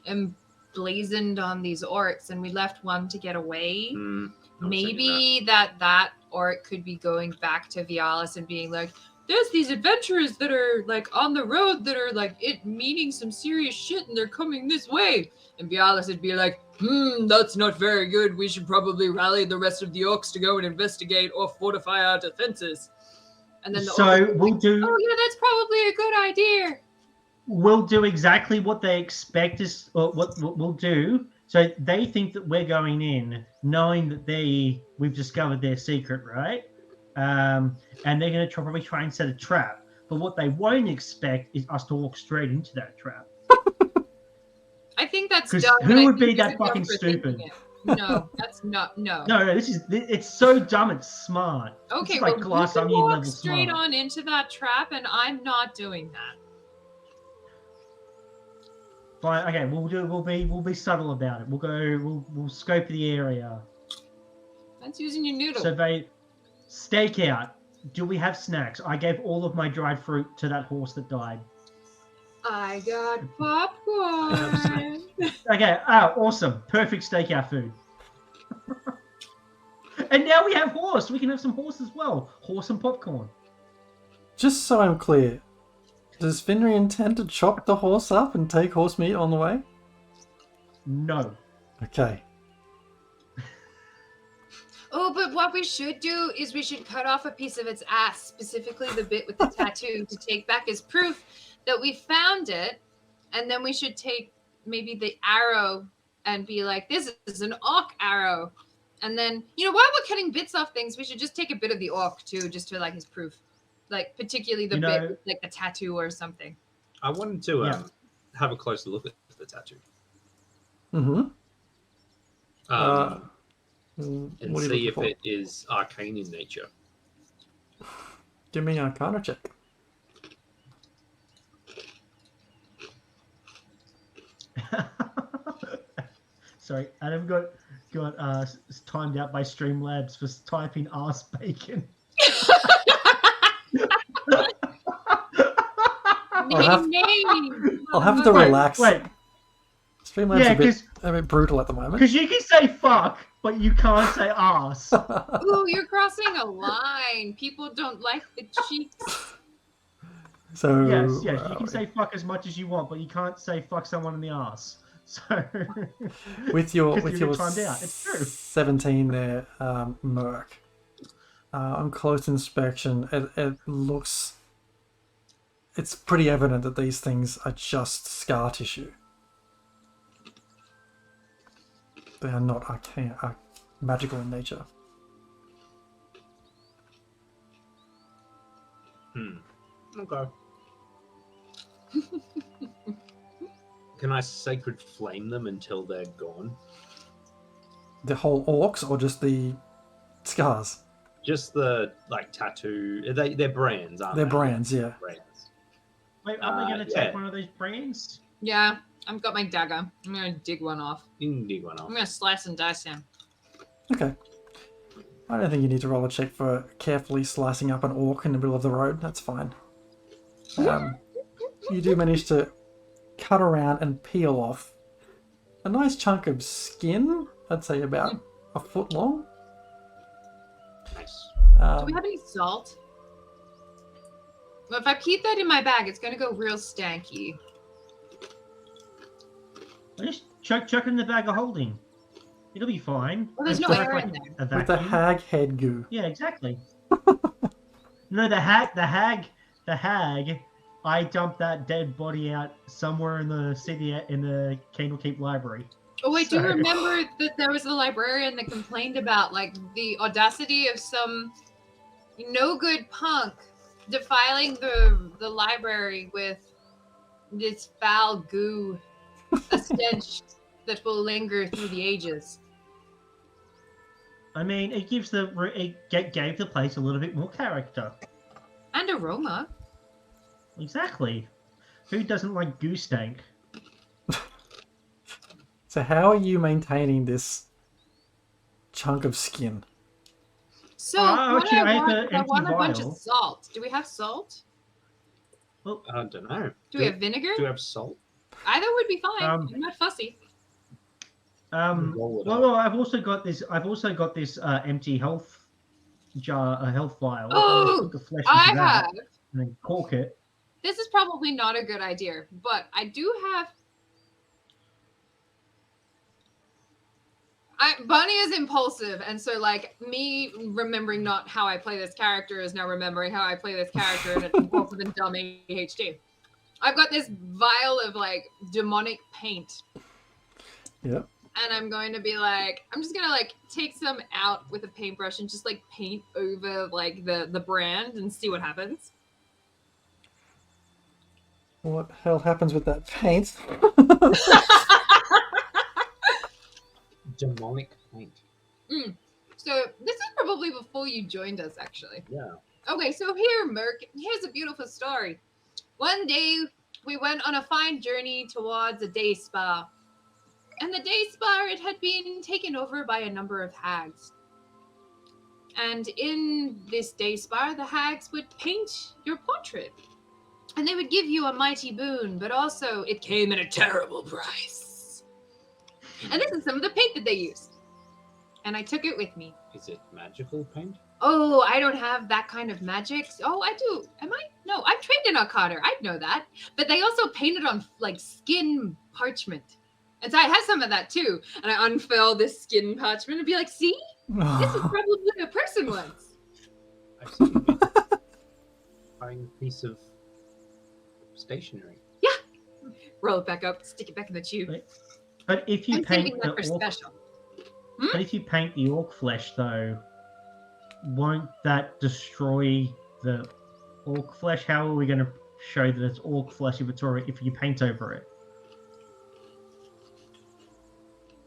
emblazoned on these orcs and we left one to get away, I was maybe that orc could be going back to Vialas and being like, there's these adventurers that are like on the road that are like it meaning some serious shit and they're coming this way. And Vialas would be like, that's not very good. We should probably rally the rest of the orcs to go and investigate or fortify our defenses. And then the So orcs would be we'll like, do. oh yeah, that's probably a good idea. We'll do exactly what they expect us, or what we'll do. So they think that we're going in, knowing that we've discovered their secret, right? And they're going to probably try and set a trap. But what they won't expect is us to walk straight into that trap. I think that's 'Cause dumb. who and I would be think that it's dumb fucking for thinking stupid? it. No, that's not. No. No, it's so dumb. It's smart. Okay, it's well, like glass you can onion walk level straight smart. on into that trap, and I'm not doing that. Fine. Okay, we'll be subtle about it. We'll scope the area. That's using your noodle. Survey, stake out. Do we have snacks? I gave all of my dried fruit to that horse that died. I got popcorn. Okay, awesome. Perfect stakeout food. And now we have horse. We can have some horse as well. Horse and popcorn. Just so I'm clear, does Finry intend to chop the horse up and take horse meat on the way? No. Okay. Oh, but what we should do is we should cut off a piece of its ass, specifically the bit with the tattoo, to take back as proof that we found it. And then we should take maybe the arrow and be like, this is an orc arrow. And then, while we're cutting bits off things, we should just take a bit of the orc too, just to like his proof. Like particularly the bit with like the tattoo or something. I wanted to have a closer look at the tattoo. Mm-hmm. And see if it is arcane in nature. Give me an Arcana check. Sorry, Adam got timed out by Streamlabs for typing arse bacon. I'll have to relax. Wait. Streamlabs a bit brutal at the moment. Because you can say fuck, but you can't say arse. Ooh, you're crossing a line. People don't like the cheeks. So yes, you can say fuck as much as you want, but you can't say fuck someone in the arse. So with your timed out. It's true. 17 there, Merc. On close inspection, it looks. It's pretty evident that these things are just scar tissue. They are not arcane, magical in nature. Okay. Can I sacred flame them until they're gone? The whole orcs or just the scars? Just the tattoo. They're brands, aren't They're they? brands, yeah. Brands. Wait, are we going to take one of those brands? Yeah, I've got my dagger. I'm gonna dig one off. You can dig one off. I'm gonna slice and dice him. Okay. I don't think you need to roll a check for carefully slicing up an orc in the middle of the road. That's fine. You do manage to cut around and peel off a nice chunk of skin. I'd say about a foot long. Nice. Do we have any salt? Well, if I keep that in my bag, it's gonna go real stanky. Just chuck in the bag of holding. It'll be fine. Well, there's no It's air like in there. a With the vacuum. hag head goo. Yeah, exactly. No, the hag. I dumped that dead body out somewhere in the city in the Candlekeep Library. Oh wait, do you So- remember that there was a librarian that complained about like the audacity of some no good punk defiling the library with this foul goo, a stench that will linger through the ages. I mean, it gave the place a little bit more character. And aroma. Exactly. Who doesn't like goose stank? So how are you maintaining this chunk of skin? So Oh, what actually, I have I an empty want a bunch of vial. salt. Do we have salt? I don't know. Do we have vinegar? Do we have salt? Either would be fine. Um, I'm not fussy. Roll it up. Well, I've also got this empty health jar, a health vial. Oh, Put the flesh I into that have. and then cork it. This is probably not a good idea, but I do have. Bunny is impulsive, and so like me remembering not how I play this character is now remembering how I play this character, and it's impulsive and dumb ADHD. I've got this vial of like demonic paint, Yep. and I'm going to be like, I'm just gonna like take some out with a paintbrush and just like paint over like the brand and see what happens. What the hell happens with that paint? Demonic paint. So this is probably before you joined us, actually. Yeah. Okay, so here, Merc, here's a beautiful story. One day, we went on a fine journey towards a day spa. And the day spa, it had been taken over by a number of hags. And in this day spa, the hags would paint your portrait. And they would give you a mighty boon, but also it came at a terrible price. And this is some of the paint that they used. And I took it with me. Is it magical paint? Oh, I don't have that kind of magic. Oh, I do. Am I? No, I'm trained in Arcana. I'd know that. But they also painted on like skin parchment. And so I had some of that too. And I unfurl this skin parchment and be like, see? This is probably a person once. I see. Buying a piece of stationery. Roll it back up, stick it back in the tube. Right. But if you I'm paint saving that for the orc, special. but if you paint the orc flesh though, won't that destroy the orc flesh? How are we going to show that it's orc flesh if you paint over it?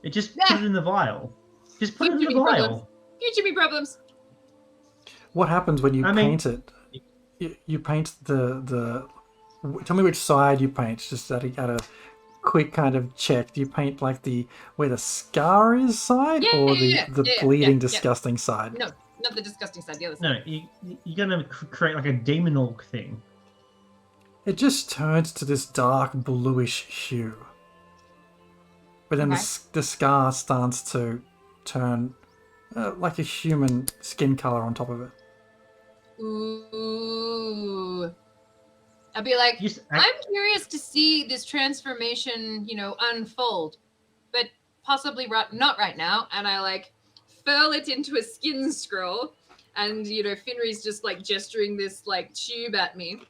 It just put it in the vial. Just put it in the Future me vial. problems. Future me problems. What happens when you paint it? You paint the. Tell me which side you paint. Just at a quick kind of check. Do you paint like where the scar is side, or the bleeding, disgusting side? No, not the disgusting side. The other side. No, you're going to create like a demon orc thing. It just turns to this dark bluish hue. But then the scar starts to turn like a human skin color on top of it. Ooh. I'd be like, I'm curious to see this transformation, unfold, but possibly not right now. And I like furl it into a skin scroll, and Finry's just like gesturing this like tube at me.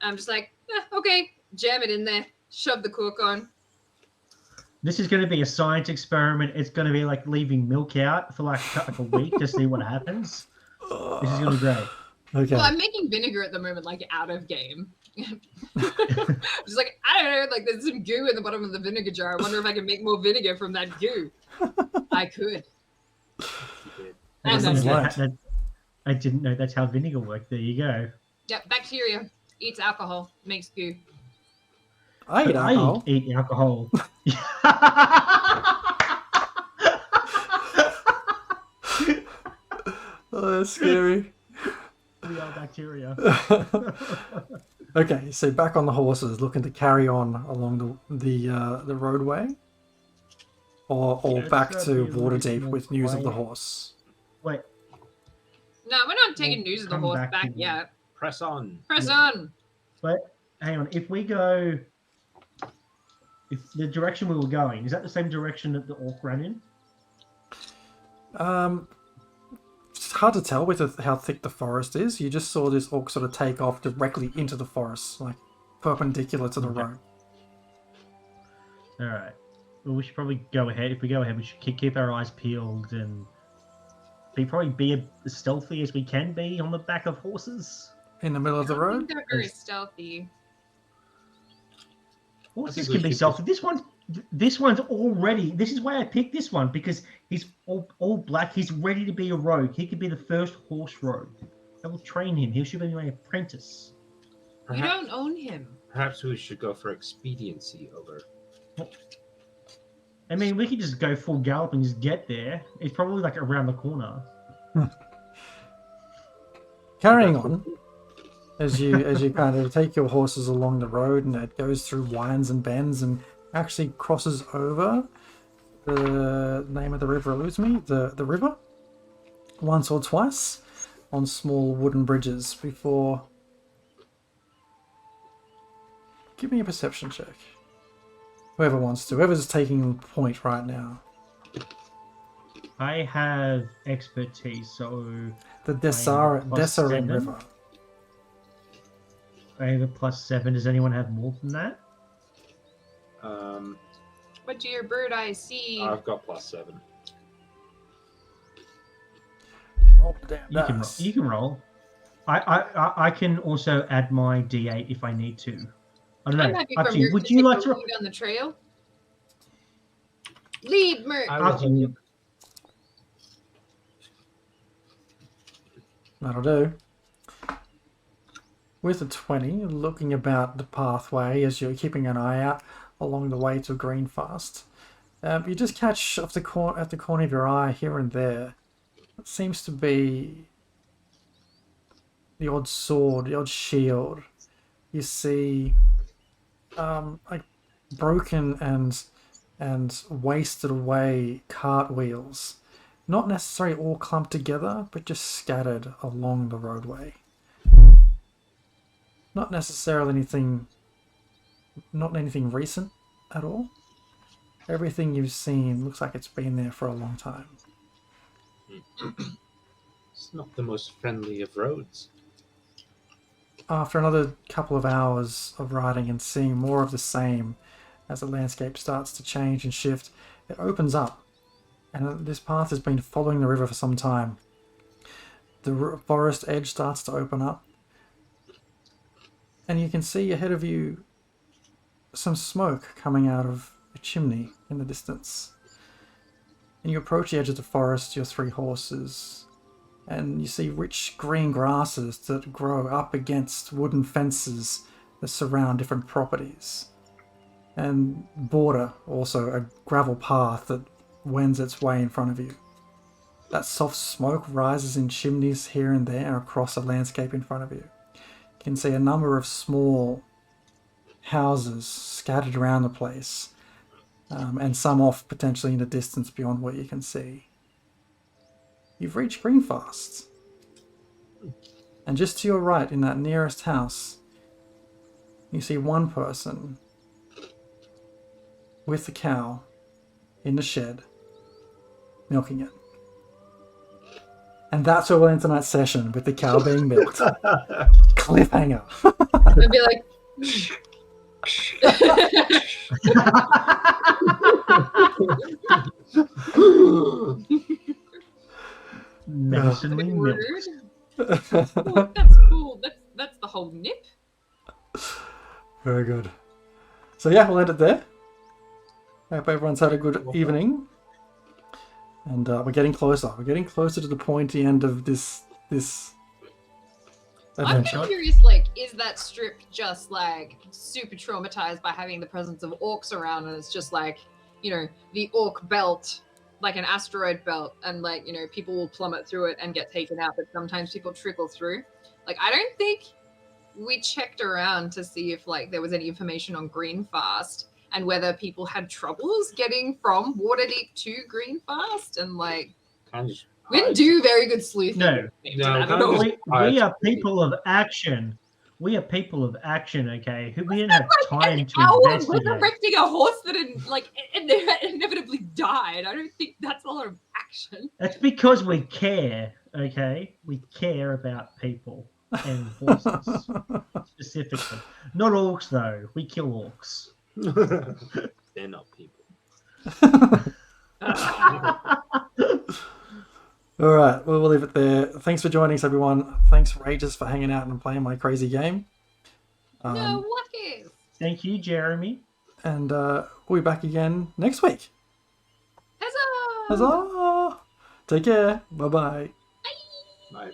I'm just like, okay, jam it in there, shove the cork on. This is going to be a science experiment. It's going to be like leaving milk out for like a week to see what happens. This is going to be great. Okay. Well, I'm making vinegar at the moment, like out of game. Just like, I don't know, like there's some goo in the bottom of the vinegar jar. I wonder if I can make more vinegar from that goo. I could. And Sounds that's it. like- I didn't know that's how vinegar worked. There you go. Yeah, bacteria eats alcohol, makes goo. I eat alcohol. I eat alcohol. Oh, that's scary. We are bacteria. Okay, so back on the horses, looking to carry on along the roadway, or Yes, back that'd to be a little bit Waterdeep more with news of the quiet. horse. Wait, No, we're not taking We'll news of the come horse back back to- yet. Press on. Press Yeah. on. but hang on. If we go, if the direction we were going is that the same direction that the orc ran in? It's hard to tell with how thick the forest is. You just saw this orc sort of take off directly into the forest, like perpendicular to the Okay. road. All right. Well, we should probably go ahead. If we go ahead, we should keep our eyes peeled and probably be as stealthy as we can be on the back of horses. In the middle of the I don't road? think they're very stealthy. Horses we can be should stealthy. This one's already. This is why I picked this one because he's all black. He's ready to be a rogue. He could be the first horse rogue. I will train him. He should be my apprentice. You don't own him. Perhaps we should go for expediency over. I mean, we could just go full gallop and just get there. It's probably like around the corner. Carrying on, as you kind of take your horses along the road, and it goes through winds and bends and actually crosses over the name of the river eludes me, the river, once or twice on small wooden bridges before. Give me a perception check. Whoever wants to. Whoever's taking point right now. I have expertise, so The plus Desarin 7. River. I have a +7. Does anyone have more than that? What do your bird eyes see? I've got +7. Roll the damn You can roll. dice. You can roll. I can also add my D8 if I need to. I don't I'm know. happy Up for to you. Merc Would to you take like the to? lead on the trail? Lead, Merc. I Up to you. That'll do. With a 20, looking about the pathway as you're keeping an eye out along the way to Greenfast, you just catch off at the corner of your eye here and there. It seems to be the odd sword, the odd shield. You see, like broken and wasted away cartwheels. Not necessarily all clumped together, but just scattered along the roadway. Not necessarily anything recent at all. Everything you've seen looks like it's been there for a long time. It's not the most friendly of roads. After another couple of hours of riding and seeing more of the same, as the landscape starts to change and shift, it opens up. And this path has been following the river for some time. The forest edge starts to open up. And you can see ahead of you some smoke coming out of a chimney in the distance. And you approach the edge of the forest, your 3 horses, and you see rich green grasses that grow up against wooden fences that surround different properties. And border also a gravel path that wends its way in front of you. That soft smoke rises in chimneys here and there across the landscape in front of you. You can see a number of small houses scattered around the place, and some off potentially in the distance beyond what you can see. You've reached Greenfast. And just to your right, in that nearest house, you see one person with the cow in the shed, milking it. And that's where we'll end tonight's session, with the cow being milked. Cliffhanger. I'd be like, Menacingly milk. word. Oh, that's cool. That's the whole nip. Very good. So yeah, we'll end it there. I hope everyone's had a good evening. And we're getting closer. We're getting closer to the pointy end of this I'm adventure. curious, like, is that strip just like super traumatized by having the presence of orcs around, and it's just like, you know, the orc belt, like an asteroid belt, and like, you know, people will plummet through it and get taken out, but sometimes people trickle through. Like, I don't think we checked around to see if like there was any information on Greenfast and whether people had troubles getting from Waterdeep to Greenfast, and like we didn't do very good sleuthing. No. We are people of action. We are people of action, okay? We didn't have time to investigate. Resurrecting a horse that inevitably died. I don't think that's a lot of action. That's because we care, okay? We care about people and horses specifically. Not orcs, though. We kill orcs. They're not people. All right, well, we'll leave it there. Thanks for joining us, everyone. Thanks, Rages, for hanging out and playing my crazy game. No, what is? Thank you, Jeremy. And we'll be back again next week. Huzzah! Huzzah! Take care. Bye-bye. Bye.